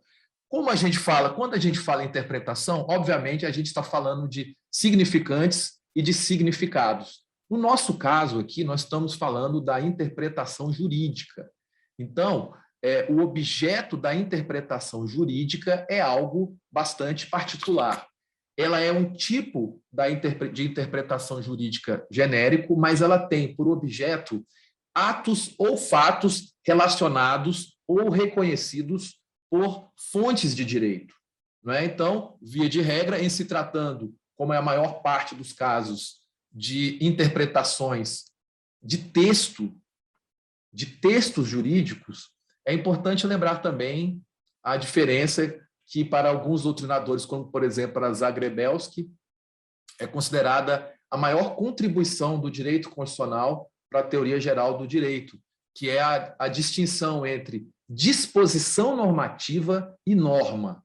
Como a gente fala, quando a gente fala em interpretação, obviamente a gente está falando de significantes e de significados. No nosso caso aqui, nós estamos falando da interpretação jurídica. Então, o objeto da interpretação jurídica é algo bastante particular. Ela é um tipo de interpretação jurídica genérico, mas ela tem por objeto atos ou fatos relacionados ou reconhecidos por fontes de direito. Não é? Então, via de regra, em se tratando, como é a maior parte dos casos, de interpretações de textos jurídicos, é importante lembrar também a diferença que, para alguns doutrinadores, como, por exemplo, a Zagrebelsky, é considerada a maior contribuição do direito constitucional para a teoria geral do direito, que é a distinção entre disposição normativa e norma.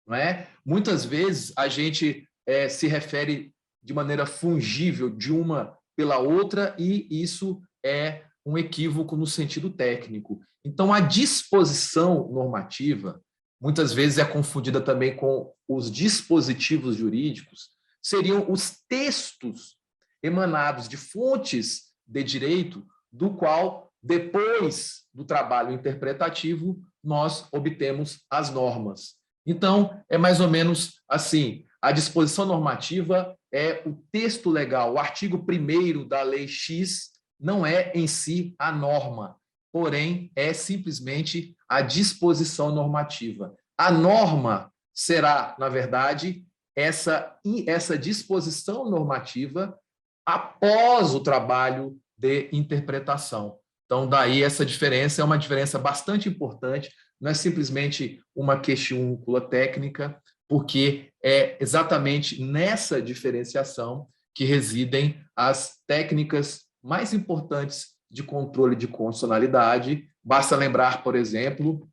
Não é? Muitas vezes a gente se refere de maneira fungível de uma pela outra, e isso é um equívoco no sentido técnico. Então, a disposição normativa, muitas vezes é confundida também com os dispositivos jurídicos, seriam os textos emanados de fontes de direito, do qual, depois do trabalho interpretativo, nós obtemos as normas. Então, é mais ou menos assim: a disposição normativa é o texto legal, o artigo 1º da Lei X não é, em si, a norma. porém é simplesmente a disposição normativa. A norma será, na verdade, essa disposição normativa após o trabalho de interpretação. Então, daí essa diferença é uma diferença bastante importante, não é simplesmente uma questiúncula técnica, porque é exatamente nessa diferenciação que residem as técnicas mais importantes de controle de constitucionalidade. Basta lembrar, por exemplo,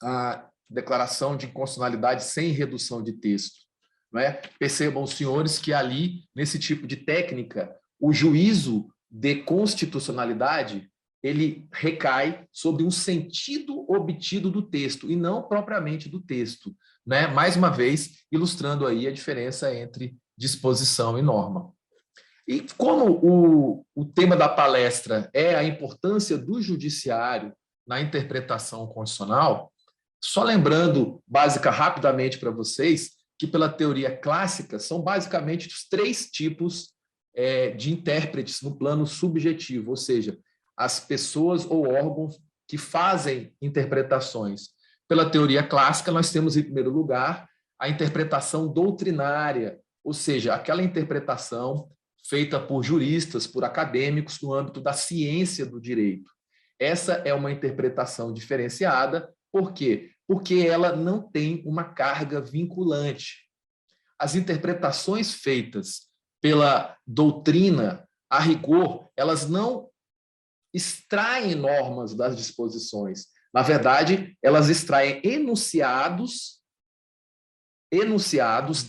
a declaração de inconstitucionalidade sem redução de texto. Não é? Percebam, senhores, que ali, nesse tipo de técnica, o juízo de constitucionalidade ele recai sobre um sentido obtido do texto e não propriamente do texto, né? Mais uma vez, ilustrando aí a diferença entre disposição e norma. E como o tema da palestra é a importância do judiciário na interpretação constitucional, só lembrando, rapidamente para vocês, que pela teoria clássica são basicamente os 3 tipos de intérpretes no plano subjetivo, ou seja, as pessoas ou órgãos que fazem interpretações. Pela teoria clássica, nós temos, em primeiro lugar, a interpretação doutrinária, ou seja, aquela interpretação feita por juristas, por acadêmicos, no âmbito da ciência do direito. Essa é uma interpretação diferenciada, por quê? Porque ela não tem uma carga vinculante. As interpretações feitas pela doutrina, a rigor, elas não extraem normas das disposições. Na verdade, elas extraem enunciados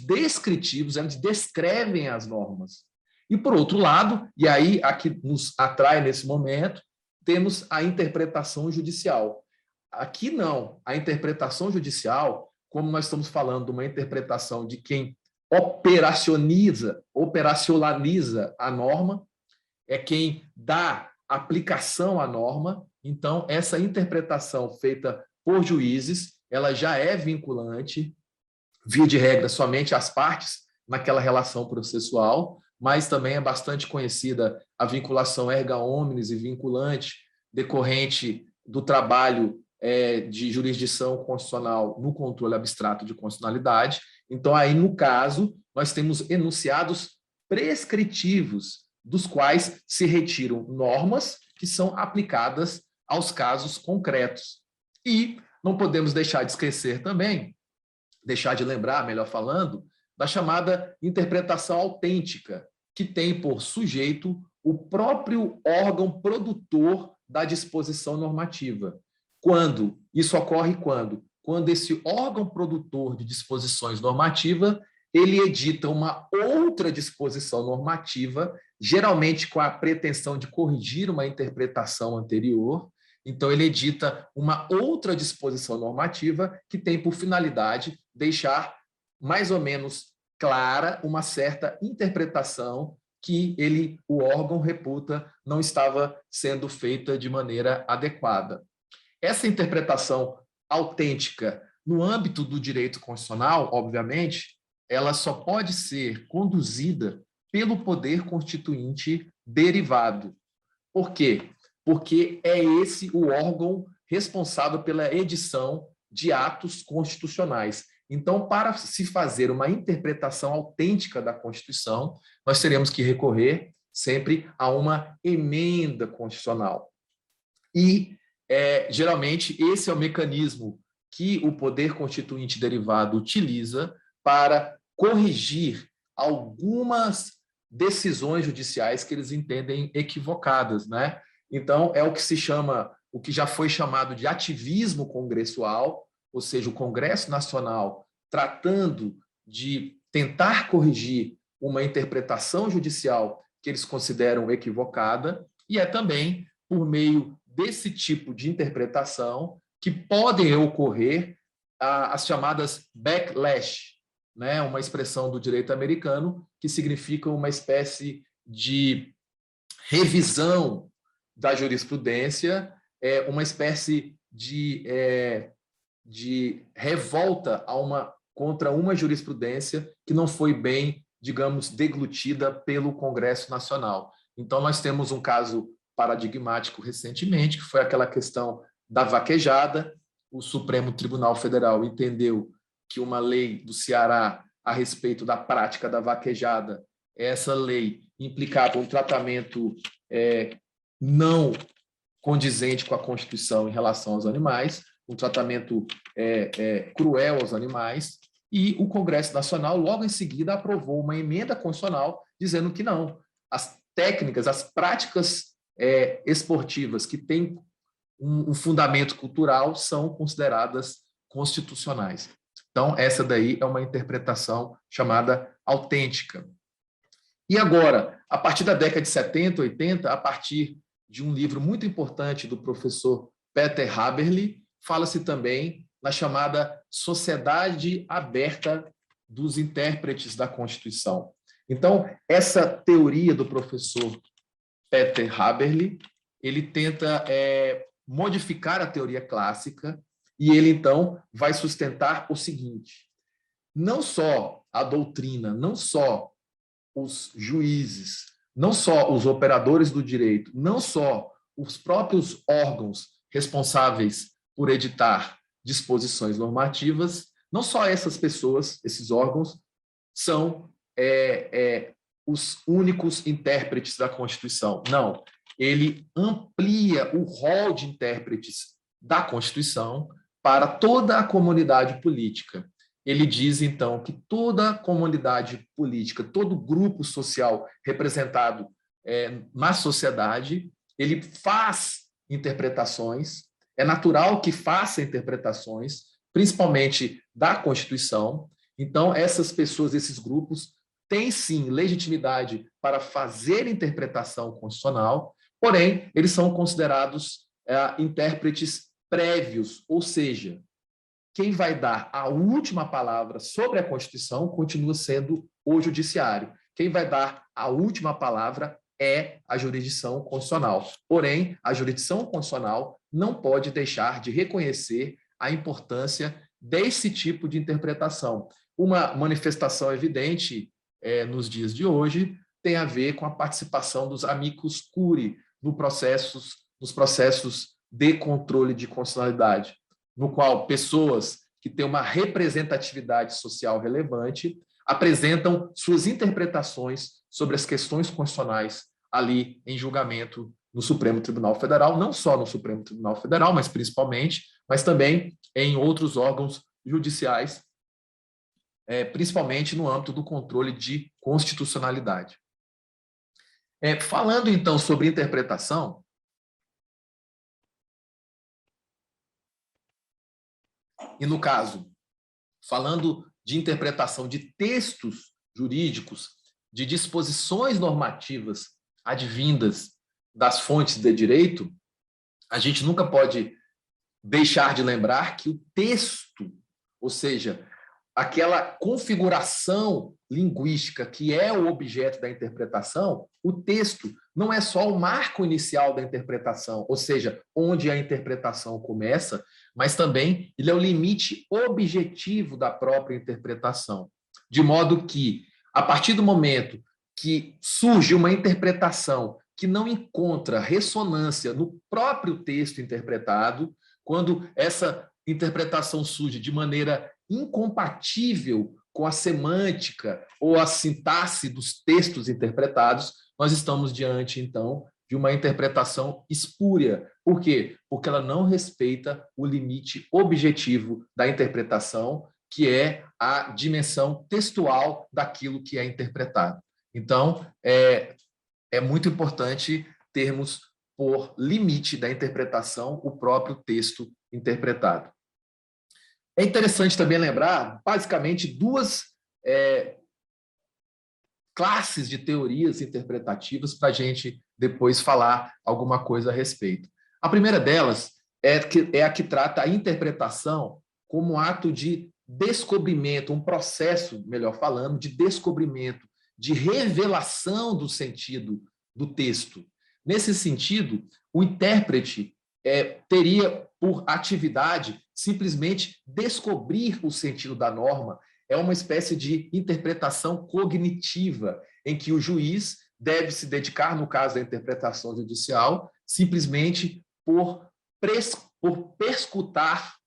descritivos, elas descrevem as normas. E, por outro lado, e aí a que nos atrai nesse momento, temos a interpretação judicial. Aqui não, a interpretação judicial, como nós estamos falando de uma interpretação de quem operacionaliza a norma, é quem dá aplicação à norma. Então, essa interpretação feita por juízes, ela já é vinculante, via de regra, somente às partes naquela relação processual, mas também é bastante conhecida a vinculação erga omnes e vinculante decorrente do trabalho de jurisdição constitucional no controle abstrato de constitucionalidade. Então, aí, no caso, nós temos enunciados prescritivos, dos quais se retiram normas que são aplicadas aos casos concretos. E não podemos deixar de esquecer também, deixar de lembrar, melhor falando, da chamada interpretação autêntica, que tem por sujeito o próprio órgão produtor da disposição normativa. Isso ocorre quando esse órgão produtor de disposições normativas, ele edita uma outra disposição normativa, geralmente com a pretensão de corrigir uma interpretação anterior. Então, ele edita uma outra disposição normativa que tem por finalidade deixar mais ou menos clara uma certa interpretação que o órgão reputa não estava sendo feita de maneira adequada. Essa interpretação autêntica no âmbito do direito constitucional, obviamente, ela só pode ser conduzida pelo poder constituinte derivado. Por quê? Porque é esse o órgão responsável pela edição de atos constitucionais. Então, para se fazer uma interpretação autêntica da Constituição, nós teremos que recorrer sempre a uma emenda constitucional. E, geralmente, esse é o mecanismo que o poder constituinte derivado utiliza para corrigir algumas decisões judiciais que eles entendem equivocadas, né? Então, é o que já foi chamado de ativismo congressual, ou seja, o Congresso Nacional tratando de tentar corrigir uma interpretação judicial que eles consideram equivocada, e é também por meio desse tipo de interpretação que podem ocorrer as chamadas backlash, né? Uma expressão do direito americano que significa uma espécie de revisão da jurisprudência, uma espécie de revolta contra uma jurisprudência que não foi bem, digamos, deglutida pelo Congresso Nacional. Então, nós temos um caso paradigmático recentemente, que foi aquela questão da vaquejada. O Supremo Tribunal Federal entendeu que uma lei do Ceará a respeito da prática da vaquejada, essa lei implicava um tratamento não condizente com a Constituição em relação aos animais, um tratamento cruel aos animais, e o Congresso Nacional, logo em seguida, aprovou uma emenda constitucional dizendo que não. As técnicas, as práticas esportivas que têm um fundamento cultural são consideradas constitucionais. Então, essa daí é uma interpretação chamada autêntica. E agora, a partir da década de 70, 80, a partir de um livro muito importante do professor Peter Haberli, fala-se também na chamada Sociedade Aberta dos Intérpretes da Constituição. Então, essa teoria do professor Peter Haberli, ele tenta modificar a teoria clássica e ele, então, vai sustentar o seguinte: não só a doutrina, não só os juízes, não só os operadores do direito, não só os próprios órgãos responsáveis por editar disposições normativas, não só essas pessoas, esses órgãos, são os únicos intérpretes da Constituição. Não, ele amplia o rol de intérpretes da Constituição para toda a comunidade política. Ele diz, então, que toda a comunidade política, todo grupo social representado na sociedade, ele faz interpretações, é natural que faça interpretações, principalmente da Constituição. Então, essas pessoas, esses grupos, têm, sim, legitimidade para fazer interpretação constitucional, porém, eles são considerados intérpretes prévios, ou seja, quem vai dar a última palavra sobre a Constituição continua sendo o Judiciário. Quem vai dar a última palavra é a jurisdição constitucional. Porém, a jurisdição constitucional não pode deixar de reconhecer a importância desse tipo de interpretação. Uma manifestação evidente nos dias de hoje tem a ver com a participação dos amicus curiae nos processos de controle de constitucionalidade, no qual pessoas que têm uma representatividade social relevante apresentam suas interpretações sobre as questões constitucionais ali em julgamento no Supremo Tribunal Federal, não só no Supremo Tribunal Federal, mas principalmente, mas também em outros órgãos judiciais, principalmente no âmbito do controle de constitucionalidade. Falando, então, sobre interpretação, e, no caso, falando de interpretação de textos jurídicos, de disposições normativas advindas das fontes de direito, a gente nunca pode deixar de lembrar que o texto, ou seja, aquela configuração linguística que é o objeto da interpretação, o texto não é só o marco inicial da interpretação, ou seja, onde a interpretação começa, mas também ele é o limite objetivo da própria interpretação. De modo que, a partir do momento que surge uma interpretação que não encontra ressonância no próprio texto interpretado, quando essa interpretação surge de maneira incompatível com a semântica ou a sintaxe dos textos interpretados, nós estamos diante, então, de uma interpretação espúria. Por quê? Porque ela não respeita o limite objetivo da interpretação, que é a dimensão textual daquilo que é interpretado. Então, é muito importante termos por limite da interpretação o próprio texto interpretado. É interessante também lembrar, basicamente, duas classes de teorias interpretativas para a gente depois falar alguma coisa a respeito. A primeira delas é a que trata a interpretação como ato de descobrimento, um processo, melhor falando, de descobrimento, de revelação do sentido do texto. Nesse sentido, o intérprete teria por atividade simplesmente descobrir o sentido da norma. É uma espécie de interpretação cognitiva, em que o juiz deve se dedicar, no caso da interpretação judicial, simplesmente por perscrutar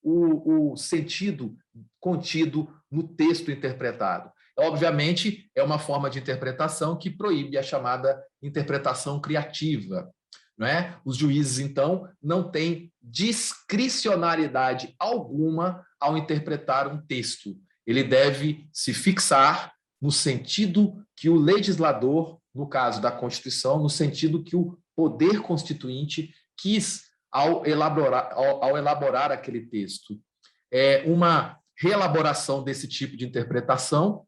o sentido contido no texto interpretado. Obviamente, é uma forma de interpretação que proíbe a chamada interpretação criativa, não é? Os juízes, então, não têm discricionariedade alguma ao interpretar um texto. Ele deve se fixar no sentido que o legislador, no caso da Constituição, no sentido que o poder constituinte quis ao elaborar aquele texto. Uma reelaboração desse tipo de interpretação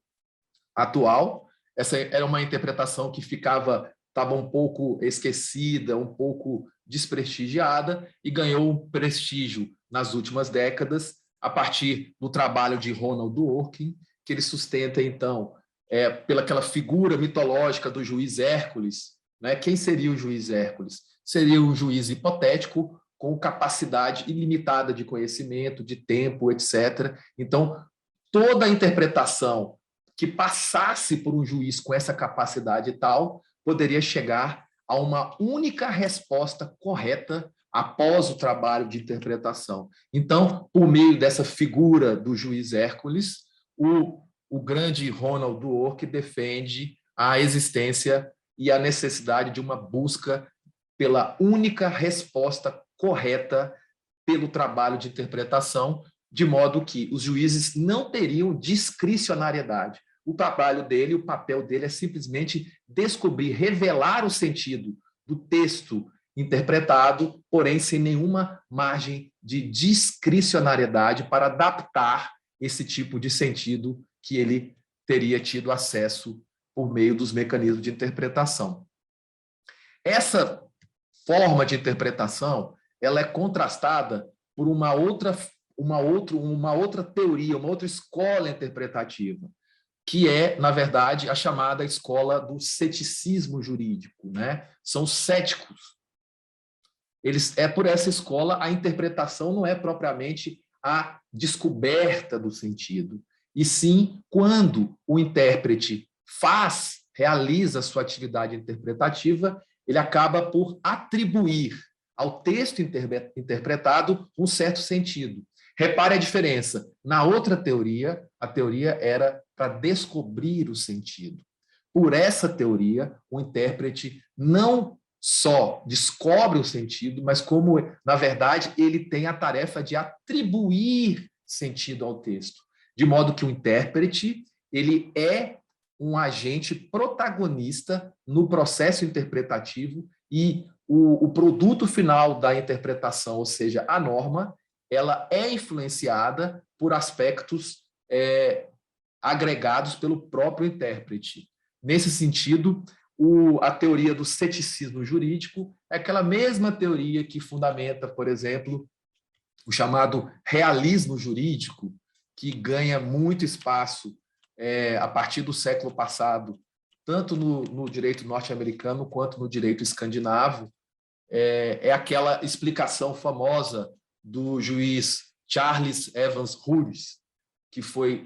atual, essa era uma interpretação que estava um pouco esquecida, um pouco desprestigiada, e ganhou um prestígio nas últimas décadas, a partir do trabalho de Ronald Dworkin, que ele sustenta, então, pelaquela figura mitológica do juiz Hércules, né? Quem seria o juiz Hércules? Seria um juiz hipotético, com capacidade ilimitada de conhecimento, de tempo, etc. Então, toda a interpretação que passasse por um juiz com essa capacidade tal poderia chegar a uma única resposta correta após o trabalho de interpretação. Então, por meio dessa figura do juiz Hércules, o grande Ronald Dworkin defende a existência e a necessidade de uma busca pela única resposta correta pelo trabalho de interpretação, de modo que os juízes não teriam discricionariedade. O trabalho dele, o papel dele é simplesmente descobrir, revelar o sentido do texto interpretado, porém sem nenhuma margem de discricionariedade para adaptar esse tipo de sentido que ele teria tido acesso por meio dos mecanismos de interpretação. Essa forma de interpretação, ela é contrastada por uma outra teoria, uma outra escola interpretativa, que é, na verdade, a chamada escola do ceticismo jurídico, né? São céticos. Por essa escola, a interpretação não é propriamente a descoberta do sentido, e sim quando o intérprete realiza sua atividade interpretativa, ele acaba por atribuir ao texto interpretado um certo sentido. Repare a diferença. Na outra teoria, a teoria era para descobrir o sentido. Por essa teoria, o intérprete não só descobre o sentido, mas como, na verdade, ele tem a tarefa de atribuir sentido ao texto. De modo que o intérprete, ele é um agente protagonista no processo interpretativo e o produto final da interpretação, ou seja, a norma, ela é influenciada por aspectos agregados pelo próprio intérprete. Nesse sentido, a teoria do ceticismo jurídico é aquela mesma teoria que fundamenta, por exemplo, o chamado realismo jurídico, que ganha muito espaço a partir do século passado, tanto no direito norte-americano quanto no direito escandinavo. É aquela explicação famosa do juiz Charles Evans Hughes, que foi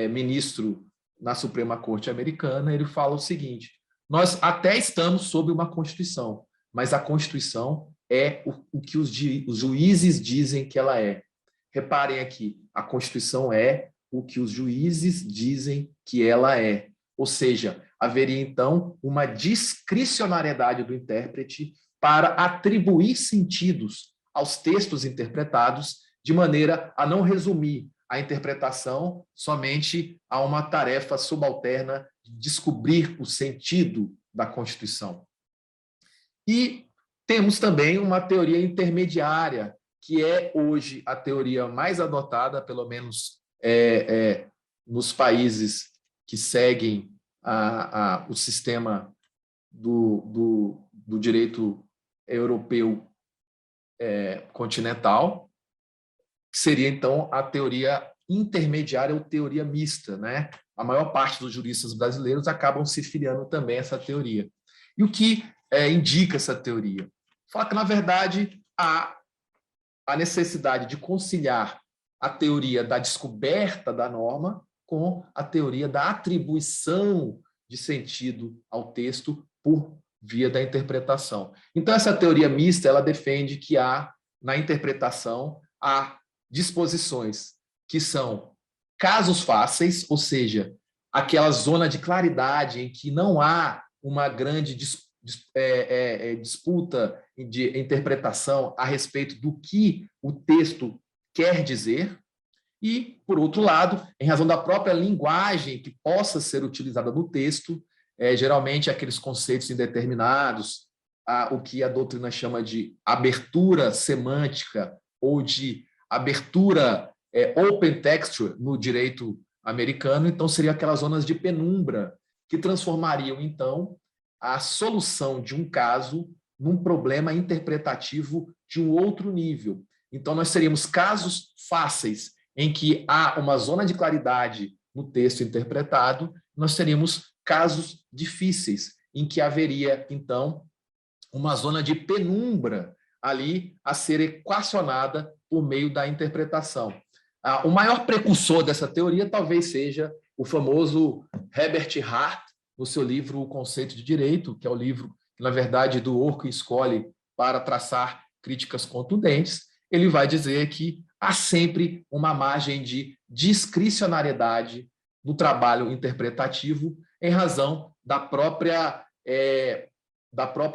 ministro na Suprema Corte Americana. Ele fala o seguinte: nós até estamos sob uma Constituição, mas a Constituição é o que os juízes dizem que ela é. Reparem aqui, a Constituição é o que os juízes dizem que ela é. Ou seja, haveria, então, uma discricionariedade do intérprete para atribuir sentidos aos textos interpretados, de maneira a não resumir a interpretação somente a uma tarefa subalterna de descobrir o sentido da Constituição. E temos também uma teoria intermediária, que é hoje a teoria mais adotada, pelo menos nos países que seguem o sistema do direito europeu continental, que seria, então, a teoria intermediária ou teoria mista, né? A maior parte dos juristas brasileiros acabam se filiando também a essa teoria. E o que indica essa teoria? Fala que, na verdade, há a necessidade de conciliar a teoria da descoberta da norma com a teoria da atribuição de sentido ao texto por via da interpretação. Então, essa teoria mista, ela defende que na interpretação, há disposições que são casos fáceis, ou seja, aquela zona de claridade em que não há uma grande disputa de interpretação a respeito do que o texto quer dizer, e, por outro lado, em razão da própria linguagem que possa ser utilizada no texto, geralmente aqueles conceitos indeterminados, o que a doutrina chama de abertura semântica ou de abertura open texture no direito americano, então seriam aquelas zonas de penumbra que transformariam, então, a solução de um caso num problema interpretativo de um outro nível. Então, nós teríamos casos fáceis em que há uma zona de claridade no texto interpretado, nós teríamos casos difíceis em que haveria, então, uma zona de penumbra ali a ser equacionada por meio da interpretação. O maior precursor dessa teoria talvez seja o famoso Herbert Hart, no seu livro O Conceito de Direito, que é o livro que, na verdade, Dworkin escolhe para traçar críticas contundentes. Ele vai dizer que há sempre uma margem de discricionariedade no trabalho interpretativo em razão da própria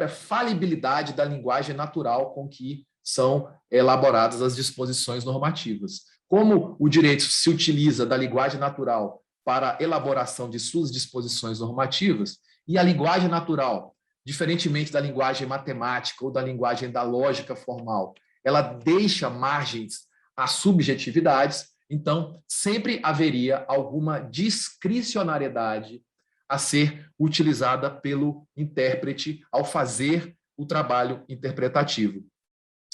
falibilidade da linguagem natural com que são elaboradas as disposições normativas. Como o direito se utiliza da linguagem natural para a elaboração de suas disposições normativas, e a linguagem natural, diferentemente da linguagem matemática ou da linguagem da lógica formal, ela deixa margens a subjetividades, então sempre haveria alguma discricionariedade a ser utilizada pelo intérprete ao fazer o trabalho interpretativo.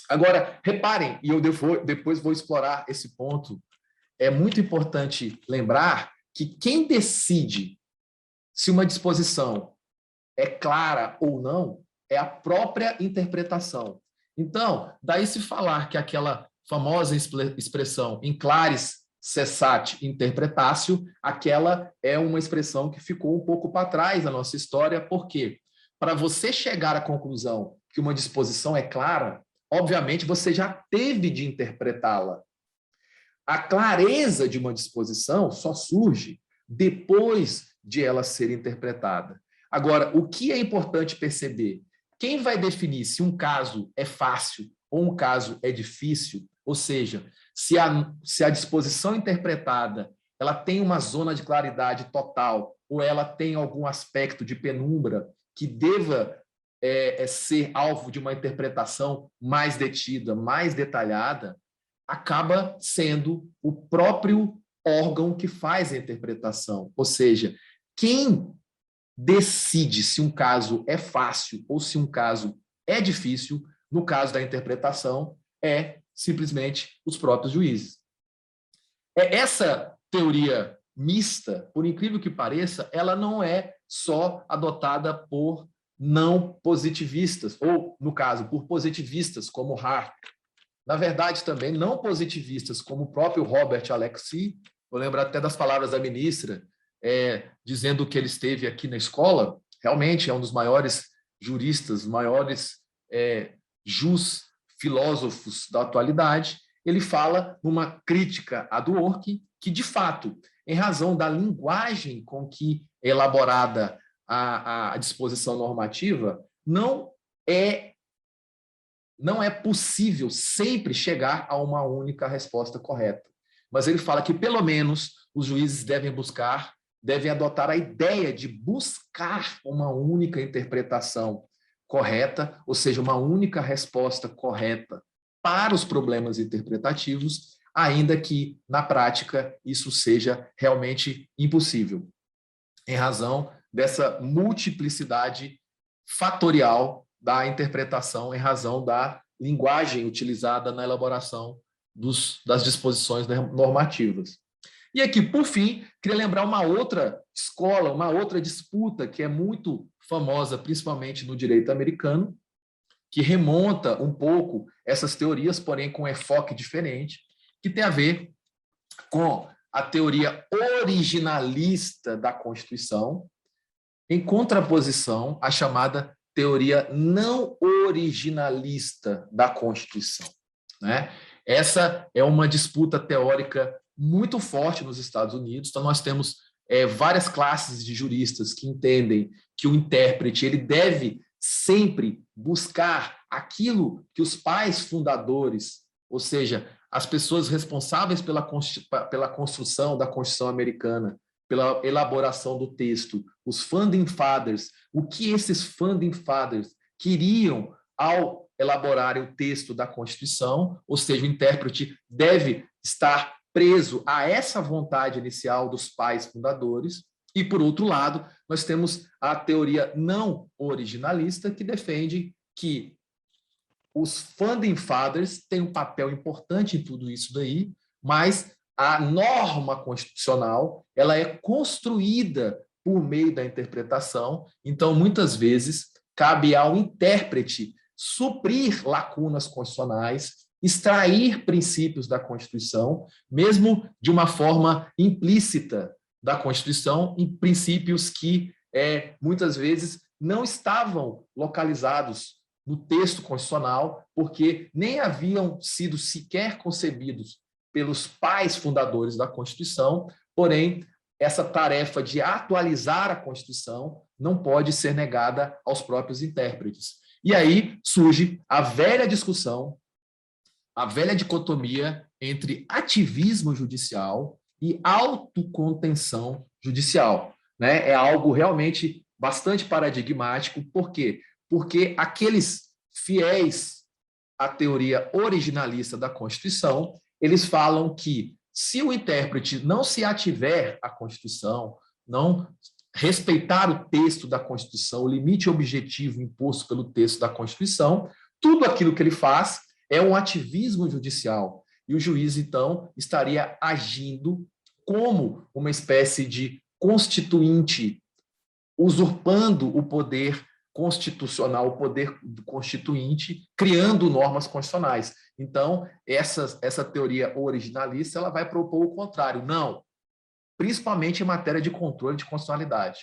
Agora, reparem, e eu depois vou explorar esse ponto, é muito importante lembrar que quem decide se uma disposição é clara ou não é a própria interpretação. Então, daí se falar que aquela famosa expressão in claris cessat interpretatio, aquela é uma expressão que ficou um pouco para trás da nossa história, porque para você chegar à conclusão que uma disposição é clara, obviamente você já teve de interpretá-la. A clareza de uma disposição só surge depois de ela ser interpretada. Agora, o que é importante perceber? Quem vai definir se um caso é fácil ou um caso é difícil, ou seja, se a disposição interpretada ela tem uma zona de claridade total ou ela tem algum aspecto de penumbra que deva ser alvo de uma interpretação mais detida, mais detalhada, acaba sendo o próprio órgão que faz a interpretação. Ou seja, quem decide se um caso é fácil ou se um caso é difícil, no caso da interpretação, é simplesmente os próprios juízes. Essa teoria mista, por incrível que pareça, ela não é só adotada por não positivistas, ou, no caso, por positivistas como Hart. Na verdade, também não positivistas como o próprio Robert Alexy, eu lembro até das palavras da ministra, dizendo que ele esteve aqui na escola, realmente é um dos maiores juristas, maiores filósofos da atualidade. Ele fala numa crítica a Dworkin que, de fato, em razão da linguagem com que é elaborada a disposição normativa, não é possível sempre chegar a uma única resposta correta. Mas ele fala que, pelo menos, os juízes devem adotar a ideia de buscar uma única interpretação correta, ou seja, uma única resposta correta para os problemas interpretativos, ainda que, na prática, isso seja realmente impossível, em razão dessa multiplicidade fatorial da interpretação, em razão da linguagem utilizada na elaboração das disposições normativas. E aqui, por fim, queria lembrar uma outra escola, uma outra disputa que é muito famosa, principalmente no direito americano, que remonta um pouco essas teorias, porém com um enfoque diferente, que tem a ver com a teoria originalista da Constituição, em contraposição à chamada teoria não originalista da Constituição, né? Essa é uma disputa teórica muito forte nos Estados Unidos. Então, nós temos várias classes de juristas que entendem que o intérprete ele deve sempre buscar aquilo que os pais fundadores, ou seja, as pessoas responsáveis pela construção da Constituição americana, pela elaboração do texto, os Founding Fathers, o que esses Founding Fathers queriam ao elaborarem o texto da Constituição, ou seja, o intérprete deve estar preso a essa vontade inicial dos pais fundadores. E, por outro lado, nós temos a teoria não originalista, que defende que os Founding Fathers têm um papel importante em tudo isso daí, mas a norma constitucional ela é construída por meio da interpretação. Então, muitas vezes, cabe ao intérprete suprir lacunas constitucionais, extrair princípios da Constituição, mesmo de uma forma implícita da Constituição, em princípios que muitas vezes não estavam localizados no texto constitucional, porque nem haviam sido sequer concebidos pelos pais fundadores da Constituição, porém, essa tarefa de atualizar a Constituição não pode ser negada aos próprios intérpretes. E aí surge a velha discussão, a velha dicotomia entre ativismo judicial e autocontenção judicial, né? É algo realmente bastante paradigmático. Por quê? Porque aqueles fiéis à teoria originalista da Constituição, eles falam que se o intérprete não se ativer à Constituição, não respeitar o texto da Constituição, o limite objetivo imposto pelo texto da Constituição, tudo aquilo que ele faz é um ativismo judicial. E o juiz, então, estaria agindo como uma espécie de constituinte, usurpando o poder constitucional, o poder constituinte, criando normas constitucionais. Então, essa teoria originalista ela vai propor o contrário. Não, principalmente em matéria de controle de constitucionalidade.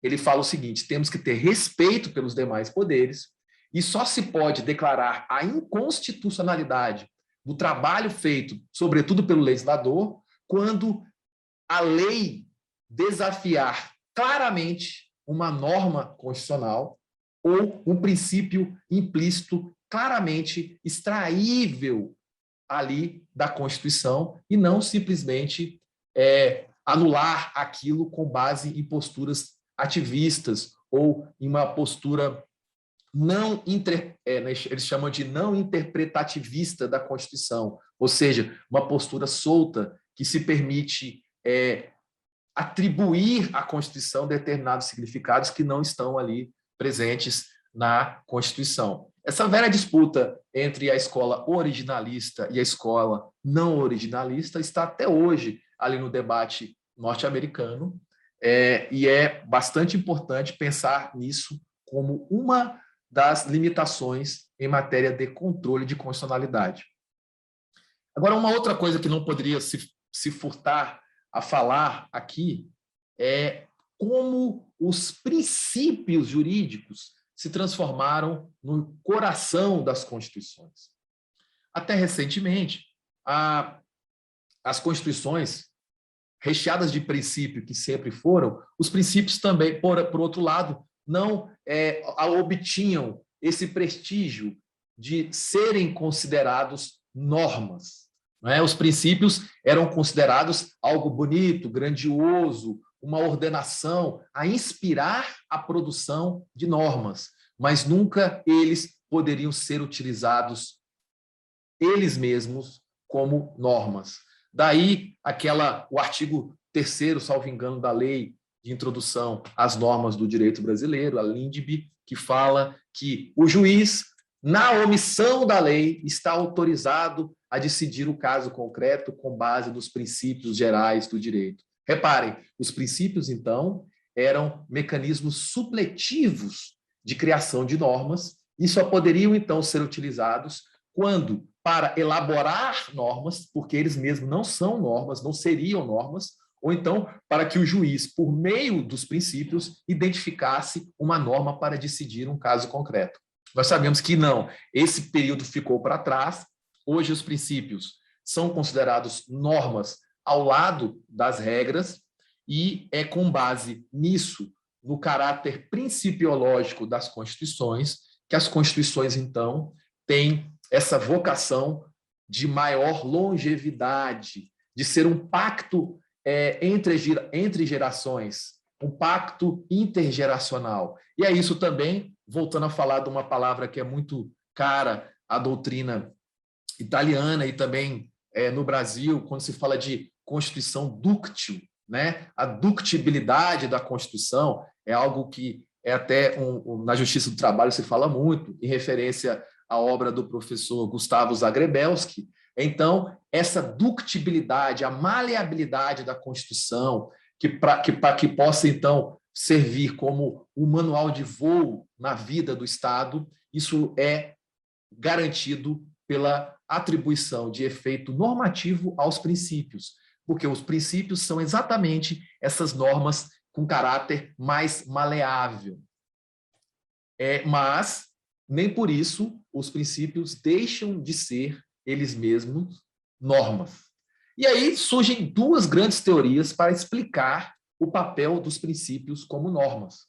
Ele fala o seguinte: temos que ter respeito pelos demais poderes e só se pode declarar a inconstitucionalidade do trabalho feito, sobretudo pelo legislador, quando a lei desafiar claramente uma norma constitucional ou um princípio implícito claramente extraível ali da Constituição e não simplesmente anular aquilo com base em posturas ativistas ou em uma postura eles chamam de não interpretativista da Constituição, ou seja, uma postura solta que se permite atribuir à Constituição determinados significados que não estão ali presentes na Constituição. Essa velha disputa entre a escola originalista e a escola não originalista está até hoje ali no debate norte-americano, e é bastante importante pensar nisso como uma das limitações em matéria de controle de constitucionalidade. Agora, uma outra coisa que não poderia se furtar a falar aqui é como os princípios jurídicos se transformaram no coração das constituições. Até recentemente, as constituições, recheadas de princípio que sempre foram, os princípios também, por outro lado, não obtinham esse prestígio de serem considerados normas. Não é? Os princípios eram considerados algo bonito, grandioso, uma ordenação a inspirar a produção de normas, mas nunca eles poderiam ser utilizados eles mesmos como normas. Daí o artigo 3º, salvo engano, da Lei de Introdução às Normas do Direito Brasileiro, a LINDB, que fala que o juiz, na omissão da lei, está autorizado a decidir o caso concreto com base nos princípios gerais do direito. Reparem, os princípios, então, eram mecanismos supletivos de criação de normas e só poderiam, então, ser utilizados quando para elaborar normas, porque eles mesmos não são normas, não seriam normas, ou então para que o juiz, por meio dos princípios, identificasse uma norma para decidir um caso concreto. Nós sabemos que não, esse período ficou para trás, hoje os princípios são considerados normas ao lado das regras, e é com base nisso, no caráter principiológico das constituições, que as constituições, então, têm essa vocação de maior longevidade, de ser um pacto entre gerações, um pacto intergeracional. E é isso também, voltando a falar de uma palavra que é muito cara à doutrina italiana e também no Brasil, quando se fala de Constituição dúctil, né? A ductibilidade da Constituição é algo que é até na Justiça do Trabalho se fala muito, em referência à obra do professor Gustavo Zagrebelsky. Então, essa ductibilidade, a maleabilidade da Constituição, que possa, então, servir como um manual de voo na vida do Estado, isso é garantido pela atribuição de efeito normativo aos princípios, porque os princípios são exatamente essas normas com caráter mais maleável. Mas, nem por isso, os princípios deixam de ser, eles mesmos, normas. E aí surgem duas grandes teorias para explicar o papel dos princípios como normas.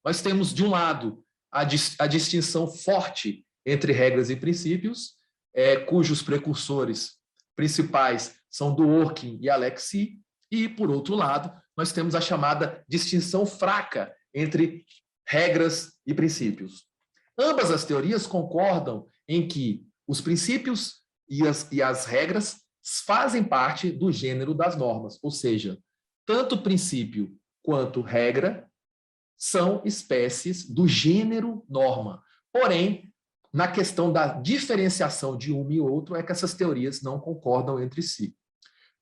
Nós temos, de um lado, a distinção forte entre regras e princípios, cujos precursores principais são Dworkin e Alexis, e, por outro lado, nós temos a chamada distinção fraca entre regras e princípios. Ambas as teorias concordam em que os princípios e as regras fazem parte do gênero das normas, ou seja, tanto princípio quanto regra são espécies do gênero norma. Porém, na questão da diferenciação de um e outro, é que essas teorias não concordam entre si.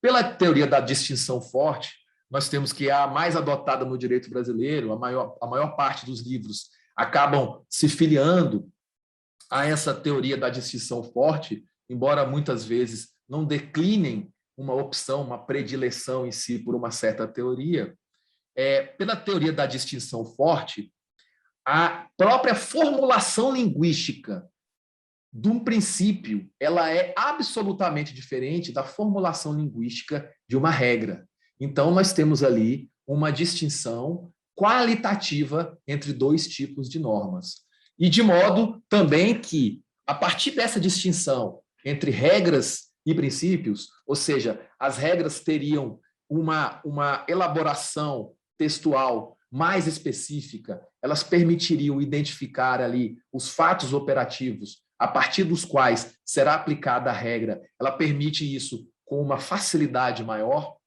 Pela teoria da distinção forte, nós temos que a mais adotada no direito brasileiro, a maior parte dos livros acabam se filiando a essa teoria da distinção forte, embora muitas vezes não declinem uma opção, uma predileção em si por uma certa teoria. Pela teoria da distinção forte, a própria formulação linguística de um princípio, ela é absolutamente diferente da formulação linguística de uma regra. Então, nós temos ali uma distinção qualitativa entre dois tipos de normas. E de modo também que, a partir dessa distinção entre regras e princípios, ou seja, as regras teriam uma elaboração textual mais específica, elas permitiriam identificar ali os fatos operativos a partir dos quais será aplicada a regra, ela permite isso com uma facilidade maior,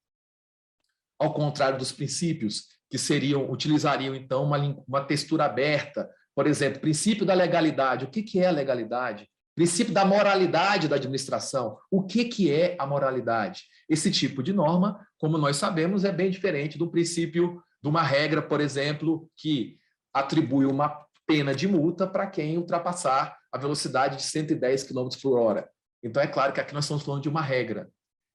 ao contrário dos princípios, que utilizariam, então, uma textura aberta. Por exemplo, princípio da legalidade. O que é a legalidade? Princípio da moralidade da administração. O que é a moralidade? Esse tipo de norma, como nós sabemos, é bem diferente do princípio de uma regra, por exemplo, que atribui uma pena de multa para quem ultrapassar a velocidade de 110 km por hora. Então, é claro que aqui nós estamos falando de uma regra.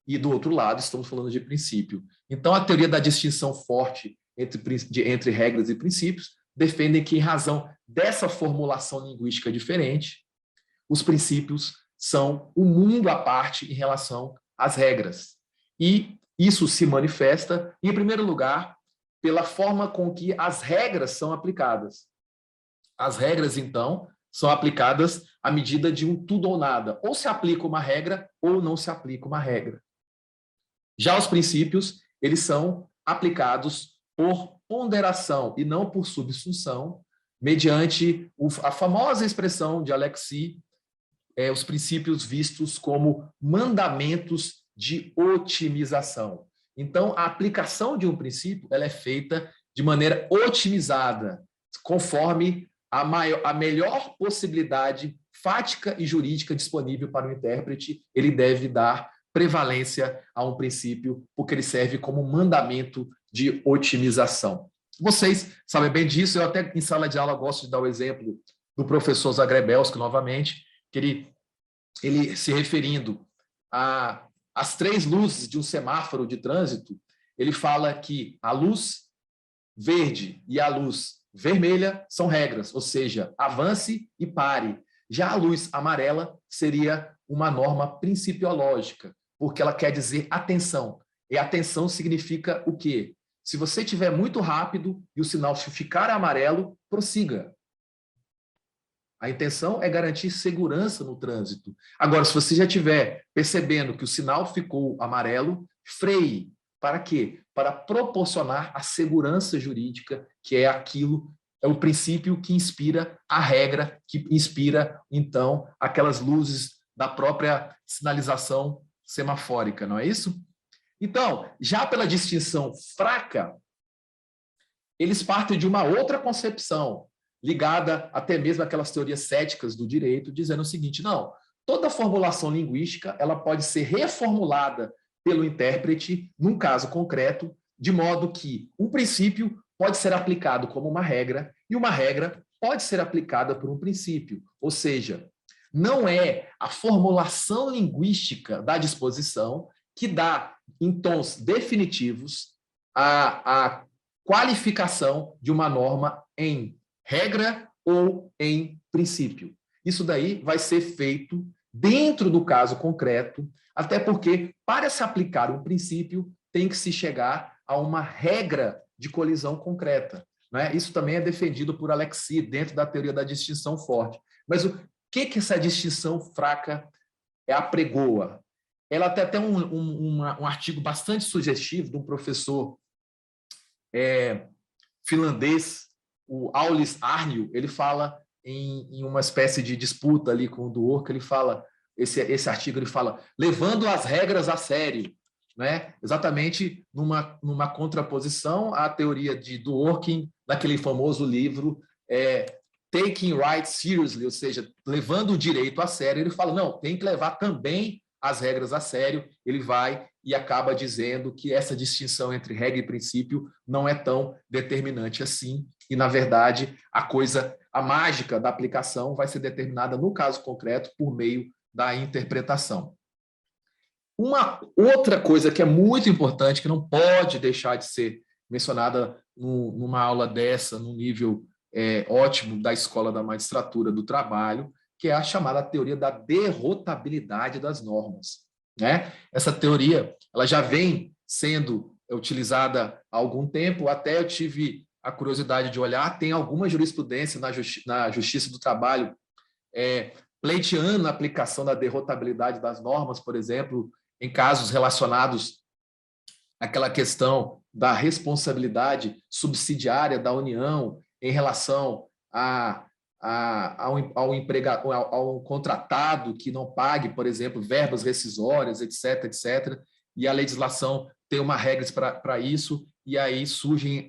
E, do outro lado, estamos falando de princípio. Então, a teoria da distinção forte entre regras e princípios defendem que, em razão dessa formulação linguística diferente, os princípios são um mundo à parte em relação às regras. E isso se manifesta, em primeiro lugar, pela forma com que as regras são aplicadas. As regras, então, são aplicadas à medida de um tudo ou nada. Ou se aplica uma regra, ou não se aplica uma regra. Já os princípios, eles são aplicados por ponderação e não por subsunção, mediante a famosa expressão de Alexis, os princípios vistos como mandamentos de otimização. Então, a aplicação de um princípio ela é feita de maneira otimizada, conforme a melhor possibilidade fática e jurídica disponível para o intérprete, ele deve dar prevalência a um princípio, porque ele serve como mandamento de otimização. Vocês sabem bem disso, eu até em sala de aula gosto de dar o exemplo do professor Zagrebelsky, novamente, que ele ele se referindo às 3 luzes de um semáforo de trânsito, ele fala que a luz verde e a luz vermelha são regras, ou seja, avance e pare. Já a luz amarela seria uma norma principiológica, porque ela quer dizer atenção. E atenção significa o quê? Se você estiver muito rápido e o sinal ficar amarelo, prossiga. A intenção é garantir segurança no trânsito. Agora, se você já estiver percebendo que o sinal ficou amarelo, freie. Para quê? Para proporcionar a segurança jurídica, que é aquilo, é o princípio que inspira a regra, que inspira, então, aquelas luzes da própria sinalização semafórica, não é isso? Então, já pela distinção fraca, eles partem de uma outra concepção, ligada até mesmo àquelas teorias céticas do direito, dizendo o seguinte: não, toda formulação linguística ela pode ser reformulada pelo intérprete, num caso concreto, de modo que um princípio pode ser aplicado como uma regra e uma regra pode ser aplicada por um princípio. Ou seja, não é a formulação linguística da disposição que dá, em tons definitivos, a qualificação de uma norma em regra ou em princípio. Isso daí vai ser feito dentro do caso concreto, até porque, para se aplicar um princípio, tem que se chegar a uma regra de colisão concreta, né? Isso também é defendido por Alexis dentro da teoria da distinção forte. Mas o que essa distinção fraca apregoa? Ela tem até um artigo bastante sugestivo de um professor finlandês, o Aulis Arnio. Ele fala em uma espécie de disputa ali com o Dworkin, ele fala, esse artigo ele fala, levando as regras a sério, né? Exatamente numa contraposição à teoria de Dworkin, naquele famoso livro Taking Rights Seriously, ou seja, levando o direito a sério. Ele fala, não, tem que levar também as regras a sério. Ele vai e acaba dizendo que essa distinção entre regra e princípio não é tão determinante assim, e, na verdade, a mágica da aplicação vai ser determinada, no caso concreto, por meio da interpretação. Uma outra coisa que é muito importante, que não pode deixar de ser mencionada numa aula dessa, num nível ótimo da Escola da Magistratura do Trabalho, que é a chamada teoria da derrotabilidade das normas, né? Essa teoria ela já vem sendo utilizada há algum tempo, até eu tive a curiosidade de olhar, tem alguma jurisprudência na Justiça do Trabalho pleiteando a aplicação da derrotabilidade das normas, por exemplo, em casos relacionados àquela questão da responsabilidade subsidiária da União em relação ao contratado que não pague, por exemplo, verbas rescisórias, etc., etc., e a legislação tem uma regra para isso, e aí surgem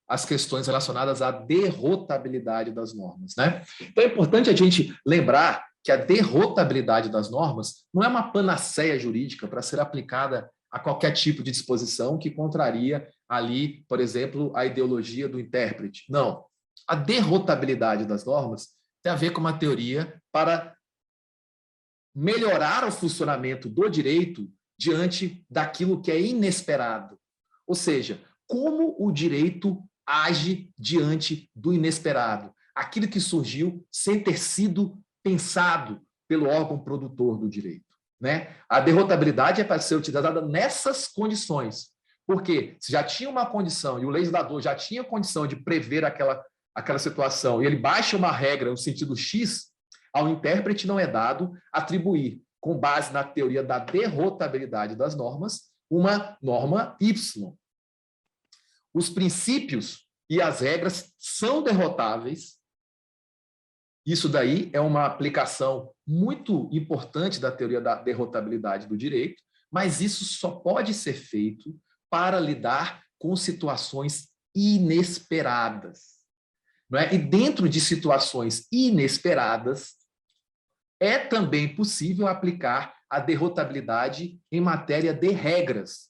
as questões relacionadas à derrotabilidade das normas, né? Então é importante a gente lembrar que a derrotabilidade das normas não é uma panaceia jurídica para ser aplicada a qualquer tipo de disposição que contraria ali, por exemplo, a ideologia do intérprete. Não. A derrotabilidade das normas tem a ver com uma teoria para melhorar o funcionamento do direito diante daquilo que é inesperado. Ou seja, como o direito age diante do inesperado, aquilo que surgiu sem ter sido pensado pelo órgão produtor do direito, né? A derrotabilidade é para ser utilizada nessas condições, porque se já tinha uma condição e o legislador já tinha condição de prever aquela situação e ele baixa uma regra no sentido X, ao intérprete não é dado atribuir, com base na teoria da derrotabilidade das normas, uma norma Y. Os princípios e as regras são derrotáveis. Isso daí é uma aplicação muito importante da teoria da derrotabilidade do direito, mas isso só pode ser feito para lidar com situações inesperadas, não é? E dentro de situações inesperadas, é também possível aplicar a derrotabilidade em matéria de regras,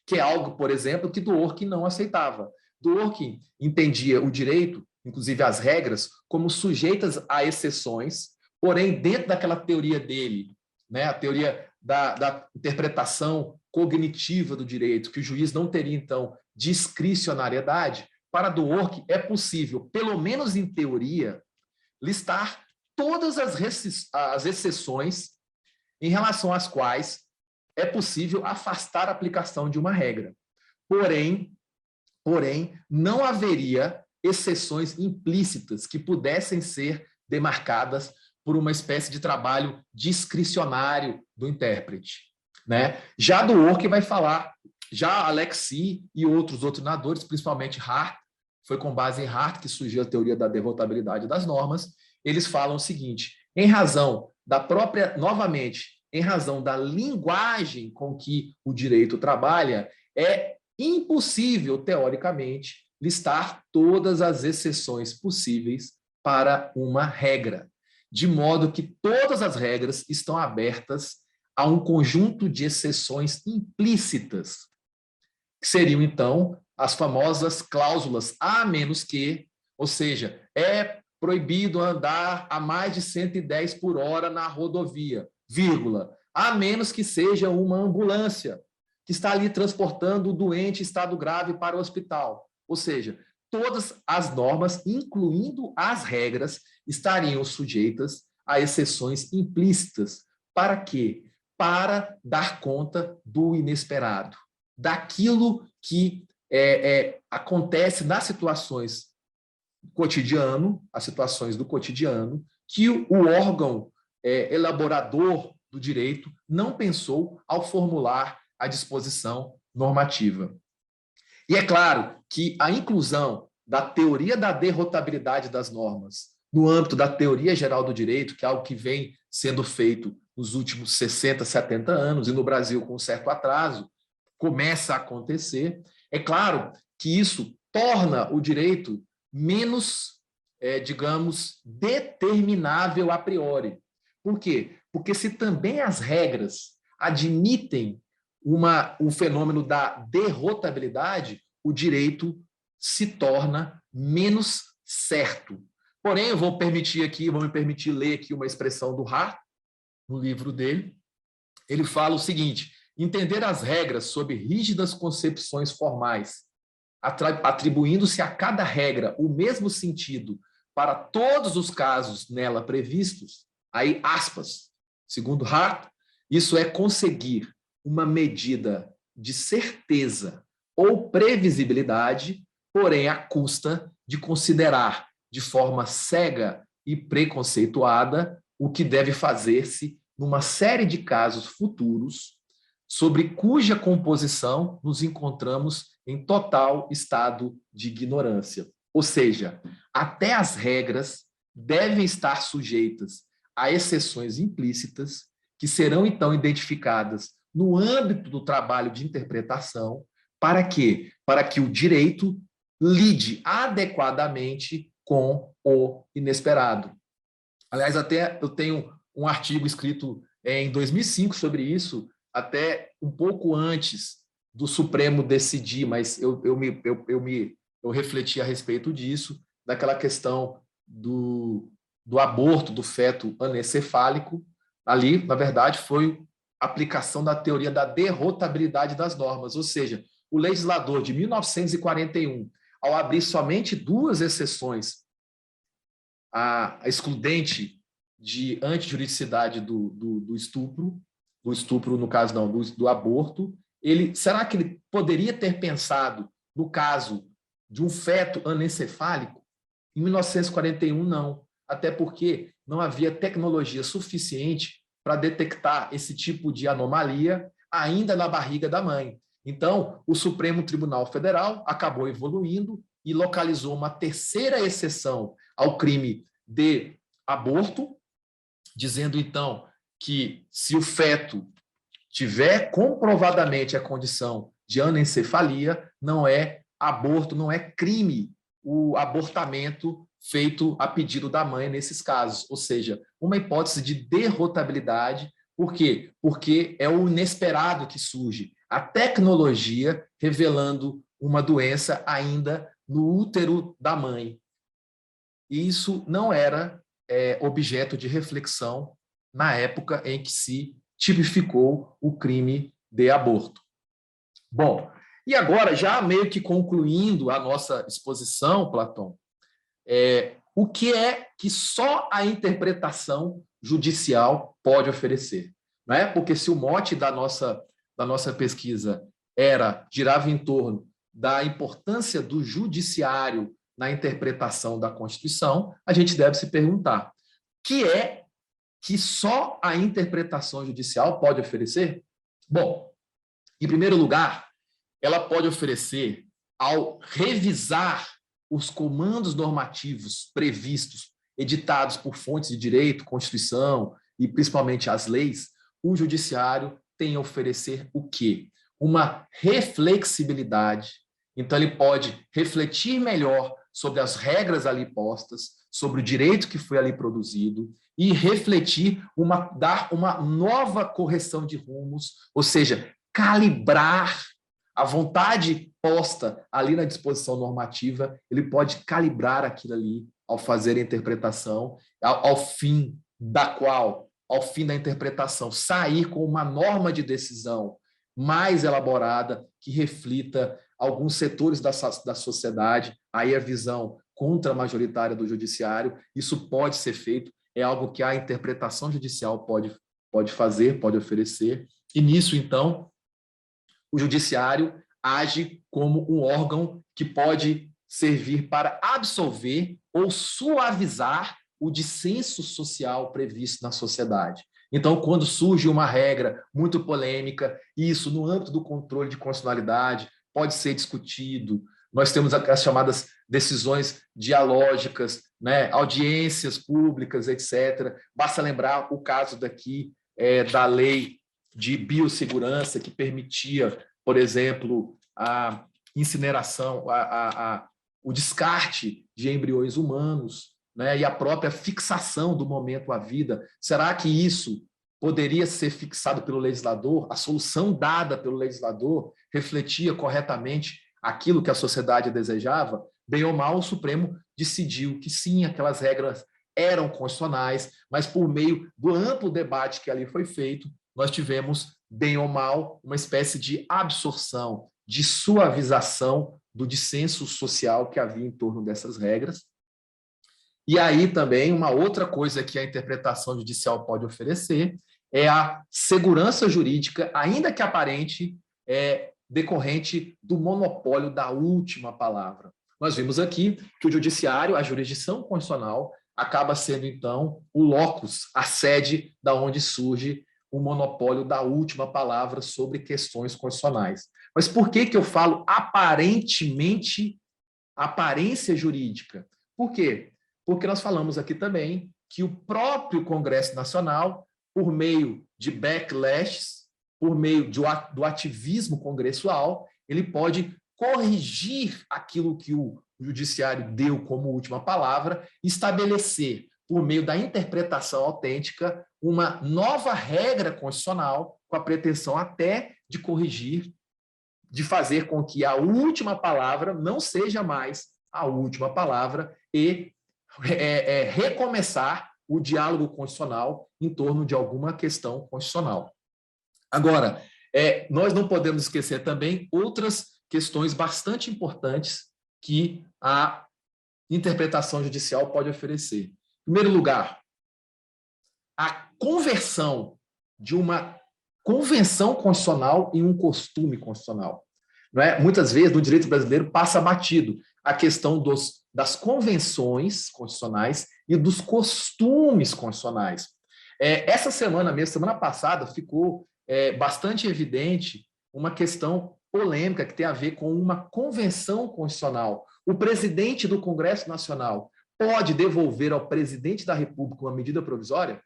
que é algo, por exemplo, que Dworkin não aceitava. Dworkin entendia o direito, inclusive as regras, como sujeitas a exceções, porém, dentro daquela teoria dele, né? A teoria da interpretação cognitiva do direito, que o juiz não teria, então, discricionariedade, para Dworkin é possível, pelo menos em teoria, listar todas as exceções em relação às quais é possível afastar a aplicação de uma regra. Porém, não haveria exceções implícitas que pudessem ser demarcadas por uma espécie de trabalho discricionário do intérprete, né? Já Dworkin vai falar, já Alexis e outros doutrinadores, principalmente Hart, foi com base em Hart que surgiu a teoria da derrotabilidade das normas, eles falam o seguinte: em razão da própria, novamente, em razão da linguagem com que o direito trabalha, é impossível, teoricamente, listar todas as exceções possíveis para uma regra, de modo que todas as regras estão abertas a um conjunto de exceções implícitas, que seriam, então, as famosas cláusulas a menos que, ou seja, é proibido andar a mais de 110 por hora na rodovia, vírgula, a menos que seja uma ambulância que está ali transportando o doente em estado grave para o hospital. Ou seja, todas as normas, incluindo as regras, estariam sujeitas a exceções implícitas. Para quê? Para dar conta do inesperado, daquilo que acontece nas situações as situações do cotidiano, que o órgão elaborador do direito não pensou ao formular a disposição normativa. E é claro que a inclusão da teoria da derrotabilidade das normas no âmbito da teoria geral do direito, que é algo que vem sendo feito nos últimos 60, 70 anos, e no Brasil com um certo atraso, começa a acontecer, é claro que isso torna o direito menos, digamos, determinável a priori. Por quê? Porque se também as regras admitem o fenômeno da derrotabilidade, o direito se torna menos certo. Porém, eu vou me permitir ler aqui uma expressão do Hart, no livro dele. Ele fala o seguinte: entender as regras sob rígidas concepções formais, atribuindo-se a cada regra o mesmo sentido para todos os casos nela previstos, aí aspas, segundo Hart, isso é conseguir uma medida de certeza ou previsibilidade, porém à custa de considerar de forma cega e preconceituada o que deve fazer-se numa série de casos futuros, sobre cuja composição nos encontramos em total estado de ignorância. Ou seja, até as regras devem estar sujeitas a exceções implícitas, que serão então identificadas no âmbito do trabalho de interpretação. Para quê? Para que o direito lide adequadamente com o inesperado. Aliás, até eu tenho um artigo escrito em 2005 sobre isso, até um pouco antes do Supremo decidir, mas eu refleti a respeito disso, daquela questão do aborto do feto anencefálico. Ali, na verdade, foi a aplicação da teoria da derrotabilidade das normas, ou seja, o legislador de 1941, ao abrir somente duas exceções, a excludente de antijuridicidade do estupro, no caso não, do aborto, será que ele poderia ter pensado no caso de um feto anencefálico? Em 1941, não, até porque não havia tecnologia suficiente para detectar esse tipo de anomalia ainda na barriga da mãe. Então, o Supremo Tribunal Federal acabou evoluindo e localizou uma terceira exceção ao crime de aborto, dizendo, então, que se o feto tiver comprovadamente a condição de anencefalia, não é aborto, não é crime o abortamento feito a pedido da mãe nesses casos. Ou seja, uma hipótese de derrotabilidade. Por quê? Porque é o inesperado que surge. A tecnologia revelando uma doença ainda no útero da mãe. E isso não era objeto de reflexão na época em que se tipificou o crime de aborto. Bom, e agora, já meio que concluindo a nossa exposição, Platão, o que é que só a interpretação judicial pode oferecer? Não é? Porque se o mote da nossa pesquisa girava em torno da importância do judiciário na interpretação da Constituição, a gente deve se perguntar: que é que só a interpretação judicial pode oferecer? Bom, em primeiro lugar, ela pode oferecer, ao revisar os comandos normativos previstos, editados por fontes de direito, Constituição e principalmente as leis, o judiciário tem a oferecer o quê? Uma reflexibilidade. Então, ele pode refletir melhor sobre as regras ali postas, sobre o direito que foi ali produzido, e refletir, dar uma nova correção de rumos, ou seja, calibrar a vontade posta ali na disposição normativa, ele pode calibrar aquilo ali ao fazer a interpretação, ao fim da interpretação, sair com uma norma de decisão mais elaborada, que reflita alguns setores da sociedade, aí a visão contra-majoritária do judiciário. Isso pode ser feito, é algo que a interpretação judicial pode fazer, pode oferecer, e nisso, então, o judiciário age como um órgão que pode servir para absolver ou suavizar o dissenso social previsto na sociedade. Então, quando surge uma regra muito polêmica, isso, no âmbito do controle de constitucionalidade, pode ser discutido. Nós temos as chamadas decisões dialógicas, né? Audiências públicas, etc. Basta lembrar o caso daqui da lei de biossegurança, que permitia, por exemplo, a incineração, o descarte de embriões humanos, né? E a própria fixação do momento à vida. Será que isso poderia ser fixado pelo legislador? A solução dada pelo legislador refletia corretamente aquilo que a sociedade desejava? Bem ou mal, o Supremo decidiu que sim, aquelas regras eram constitucionais, mas por meio do amplo debate que ali foi feito, nós tivemos, bem ou mal, uma espécie de absorção, de suavização do dissenso social que havia em torno dessas regras. E aí também uma outra coisa que a interpretação judicial pode oferecer é a segurança jurídica, ainda que aparente, decorrente do monopólio da última palavra. Nós vimos aqui que o judiciário, a jurisdição constitucional, acaba sendo, então, o locus, a sede da onde surge o monopólio da última palavra sobre questões constitucionais. Mas por que eu falo aparentemente, aparência jurídica? Por quê? Porque nós falamos aqui também que o próprio Congresso Nacional, por meio de backlashes, por meio do ativismo congressual, ele pode corrigir aquilo que o judiciário deu como última palavra, estabelecer, por meio da interpretação autêntica, uma nova regra constitucional, com a pretensão até de corrigir, de fazer com que a última palavra não seja mais a última palavra e recomeçar o diálogo constitucional em torno de alguma questão constitucional. Agora, nós não podemos esquecer também outras questões bastante importantes que a interpretação judicial pode oferecer. Em primeiro lugar, a conversão de uma convenção constitucional em um costume constitucional. Não é? Muitas vezes, no direito brasileiro, passa batido a questão das convenções constitucionais e dos costumes constitucionais. Essa semana mesmo, semana passada, ficou bastante evidente uma questão polêmica que tem a ver com uma convenção constitucional. O presidente do Congresso Nacional pode devolver ao presidente da República uma medida provisória?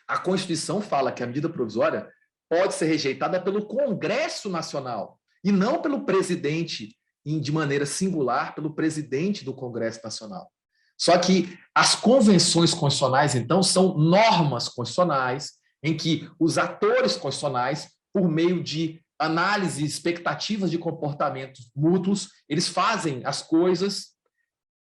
A Constituição fala que a medida provisória pode ser rejeitada pelo Congresso Nacional e não pelo presidente, de maneira singular, pelo presidente do Congresso Nacional. Só que as convenções constitucionais, então, são normas constitucionais em que os atores constitucionais, por meio de análise, expectativas de comportamentos mútuos, eles fazem as coisas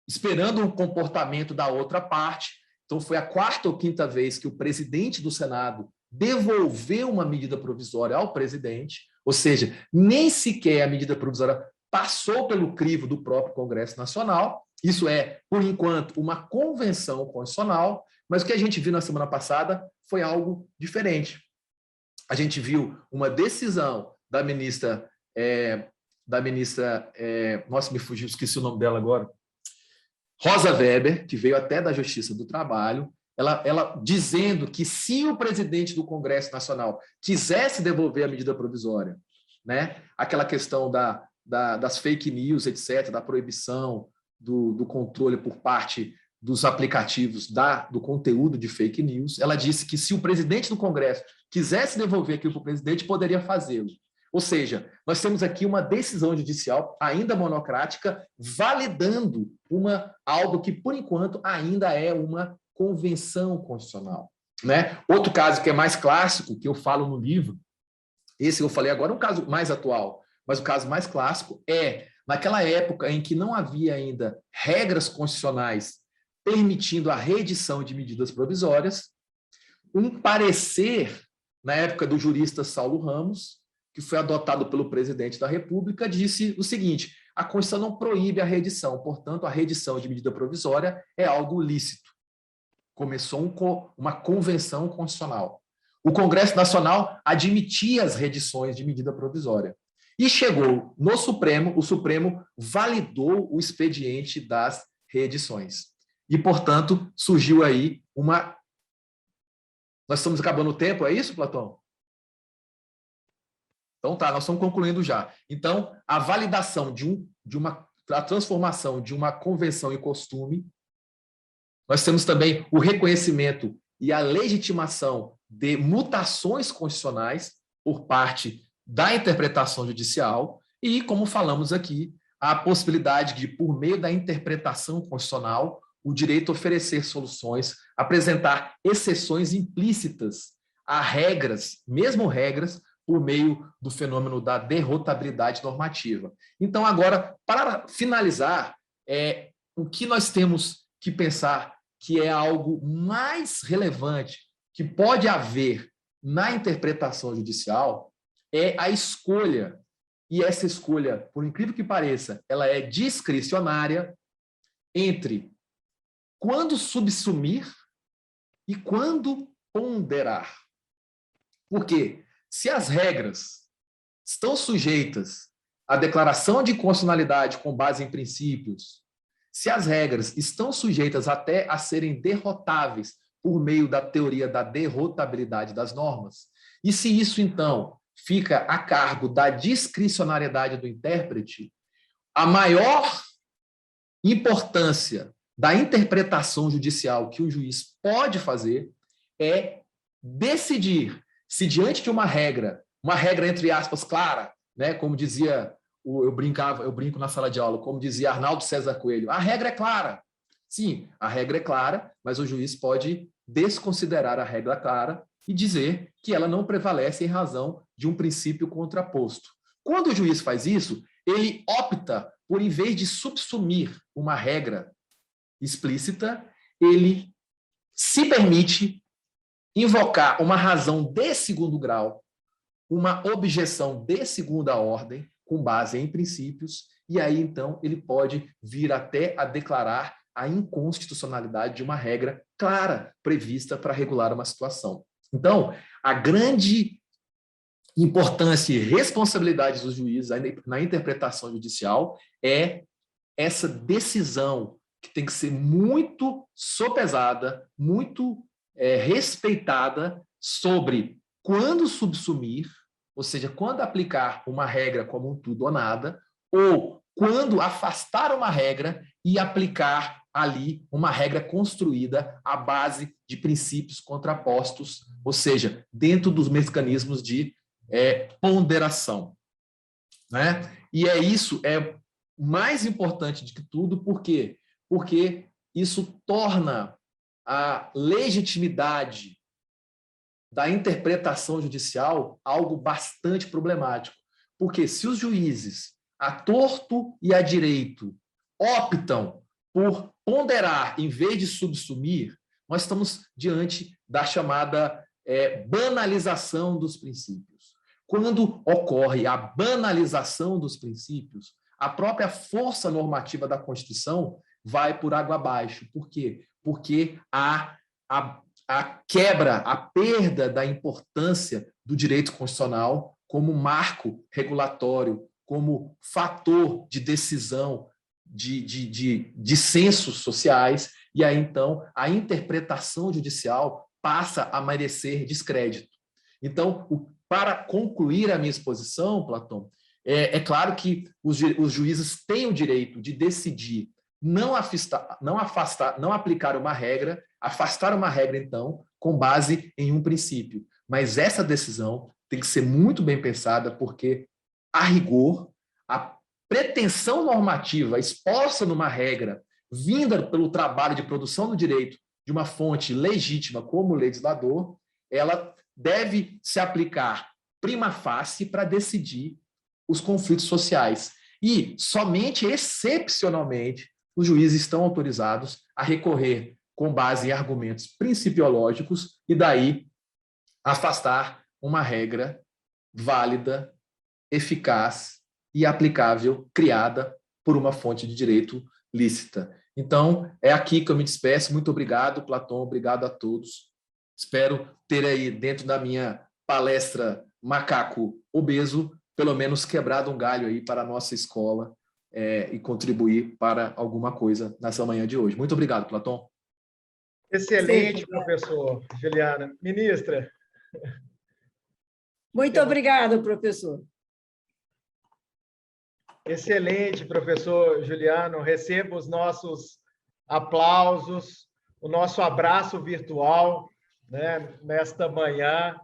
esperando o comportamento da outra parte Então, foi a 4ª ou 5ª vez que o presidente do Senado devolveu uma medida provisória ao presidente, ou seja, nem sequer a medida provisória passou pelo crivo do próprio Congresso Nacional. Isso é, por enquanto, uma convenção constitucional, mas o que a gente viu na semana passada foi algo diferente. A gente viu uma decisão da ministra, nossa, me fugiu, esqueci o nome dela agora, Rosa Weber, que veio até da Justiça do Trabalho, ela dizendo que se o presidente do Congresso Nacional quisesse devolver a medida provisória, né, aquela questão das fake news, etc., da proibição do controle por parte dos aplicativos do conteúdo de fake news, ela disse que se o presidente do Congresso quisesse devolver aquilo para o presidente, poderia fazê-lo. Ou seja, nós temos aqui uma decisão judicial ainda monocrática, validando algo que, por enquanto, ainda é uma convenção constitucional, né? Outro caso que é mais clássico, que eu falo no livro, esse eu falei agora é um caso mais atual, mas o caso mais clássico é, naquela época em que não havia ainda regras constitucionais permitindo a reedição de medidas provisórias, um parecer, na época do jurista Saulo Ramos, que foi adotado pelo presidente da República, disse o seguinte: a Constituição não proíbe a reedição, portanto, a reedição de medida provisória é algo lícito. Começou uma convenção constitucional. O Congresso Nacional admitia as reedições de medida provisória. E chegou no Supremo, o Supremo validou o expediente das reedições. E, portanto, surgiu aí uma... Nós estamos acabando o tempo, é isso, Platão? Então tá, nós estamos concluindo já. Então, a validação a transformação de uma convenção em costume, nós temos também o reconhecimento e a legitimação de mutações constitucionais por parte da interpretação judicial e, como falamos aqui, a possibilidade de, por meio da interpretação constitucional, o direito a oferecer soluções, apresentar exceções implícitas a regras, mesmo regras, por meio do fenômeno da derrotabilidade normativa. Então, agora, para finalizar, o que nós temos que pensar que é algo mais relevante que pode haver na interpretação judicial é a escolha. E essa escolha, por incrível que pareça, ela é discricionária entre quando subsumir e quando ponderar. Por quê? Se as regras estão sujeitas à declaração de constitucionalidade com base em princípios, se as regras estão sujeitas até a serem derrotáveis por meio da teoria da derrotabilidade das normas, e se isso, então, fica a cargo da discricionariedade do intérprete, a maior importância da interpretação judicial que o juiz pode fazer é decidir se diante de uma regra entre aspas clara, né, como dizia, eu brinco na sala de aula, como dizia Arnaldo César Coelho, a regra é clara. Sim, a regra é clara, mas o juiz pode desconsiderar a regra clara e dizer que ela não prevalece em razão de um princípio contraposto. Quando o juiz faz isso, ele opta por, em vez de subsumir uma regra explícita, ele se permite invocar uma razão de segundo grau, uma objeção de segunda ordem, com base em princípios, e aí, então, ele pode vir até a declarar a inconstitucionalidade de uma regra clara prevista para regular uma situação. Então, a grande importância e responsabilidade dos juízes na interpretação judicial é essa decisão que tem que ser muito sopesada, muito respeitada sobre quando subsumir, ou seja, quando aplicar uma regra como um tudo ou nada, ou quando afastar uma regra e aplicar ali uma regra construída à base de princípios contrapostos, ou seja, dentro dos mecanismos de ponderação, né? E isso é mais importante do que tudo, por quê? Porque isso torna a legitimidade da interpretação judicial algo bastante problemático. Porque se os juízes, a torto e a direito, optam por ponderar em vez de subsumir, nós estamos diante da chamada banalização dos princípios. Quando ocorre a banalização dos princípios, a própria força normativa da Constituição vai por água abaixo. Por quê? Porque a quebra, a perda da importância do direito constitucional como marco regulatório, como fator de decisão de censos sociais, e aí, então, a interpretação judicial passa a merecer descrédito. Então, para concluir a minha exposição, Platão, é claro que os juízes têm o direito de decidir não aplicar uma regra, afastar uma regra, então, com base em um princípio. Mas essa decisão tem que ser muito bem pensada, porque, a rigor, a pretensão normativa exposta numa regra, vinda pelo trabalho de produção do direito de uma fonte legítima como o legislador, ela deve se aplicar prima facie para decidir os conflitos sociais. E, somente excepcionalmente, os juízes estão autorizados a recorrer com base em argumentos principiológicos e, daí, afastar uma regra válida, eficaz e aplicável, criada por uma fonte de direito lícita. Então, é aqui que eu me despeço. Muito obrigado, Platão, obrigado a todos. Espero ter aí, dentro da minha palestra Macaco Obeso, pelo menos quebrado um galho aí para a nossa escola e contribuir para alguma coisa nessa manhã de hoje. Muito obrigado, Platão.
Excelente, professor Juliana. Ministra.
Muito obrigada, professor.
Excelente, professor Juliano. Receba os nossos aplausos, o nosso abraço virtual, né, nesta manhã.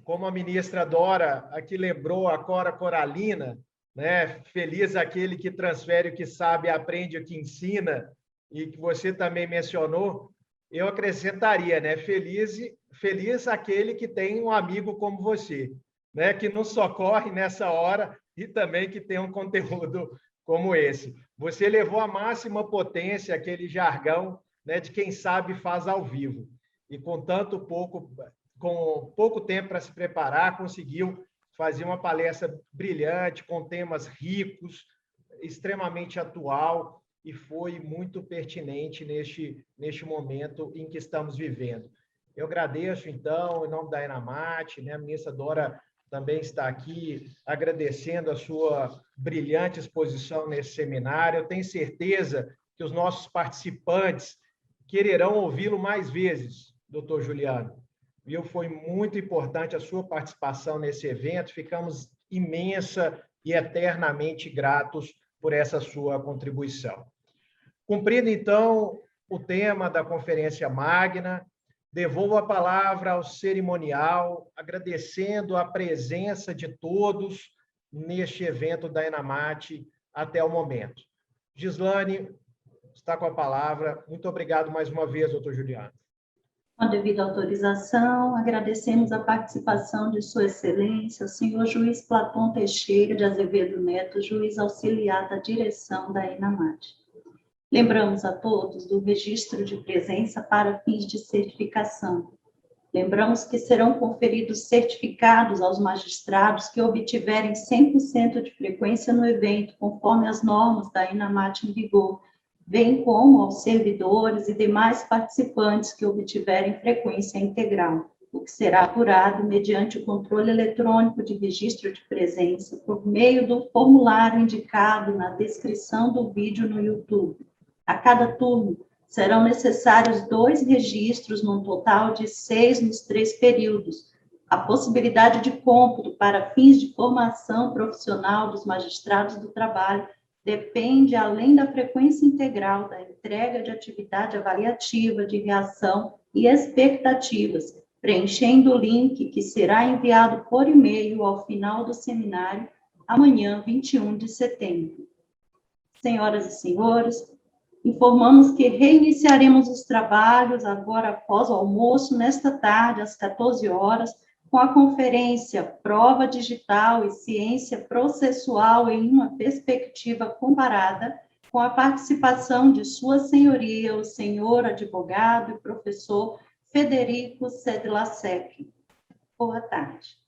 Como a ministra Dora aqui lembrou, a Cora Coralina, né, feliz aquele que transfere o que sabe, aprende o que ensina, e que você também mencionou, eu acrescentaria, né, feliz aquele que tem um amigo como você, né, que nos socorre nessa hora e também que tem um conteúdo como esse. Você levou à máxima potência aquele jargão, né, de quem sabe faz ao vivo. E com pouco tempo para se preparar, conseguiu fazer uma palestra brilhante, com temas ricos, extremamente atual, e foi muito pertinente neste momento em que estamos vivendo. Eu agradeço, então, em nome da ENAMAT, né, a ministra Dora também está aqui agradecendo a sua brilhante exposição nesse seminário. Eu tenho certeza que os nossos participantes quererão ouvi-lo mais vezes, doutor Juliano. Viu? Foi muito importante a sua participação nesse evento. Ficamos imensa e eternamente gratos por essa sua contribuição. Cumprido, então, o tema da Conferência Magna, devolvo a palavra ao cerimonial, agradecendo a presença de todos neste evento da ENAMAT até o momento. Gislane está com a palavra. Muito obrigado mais uma vez, doutor Juliano.
Com a devida autorização, agradecemos a participação de Sua Excelência, o senhor juiz Platão Teixeira de Azevedo Neto, juiz auxiliar da direção da ENAMAT. Lembramos a todos do registro de presença para fins de certificação. Lembramos que serão conferidos certificados aos magistrados que obtiverem 100% de frequência no evento, conforme as normas da ENAMAT em vigor, bem como aos servidores e demais participantes que obtiverem frequência integral, o que será apurado mediante o controle eletrônico de registro de presença por meio do formulário indicado na descrição do vídeo no YouTube. A cada turno, serão necessários 2 registros, num total de 6 nos 3 períodos. A possibilidade de cômputo para fins de formação profissional dos magistrados do trabalho depende, além da frequência integral, da entrega de atividade avaliativa, de reação e expectativas, preenchendo o link que será enviado por e-mail ao final do seminário, amanhã, 21 de setembro. Senhoras e senhores, informamos que reiniciaremos os trabalhos agora após o almoço, nesta tarde, às 14 horas, com a conferência Prova Digital e Ciência Processual em uma Perspectiva Comparada, com a participação de Sua Senhoria, o senhor advogado e professor Federico Sedlacek. Boa tarde.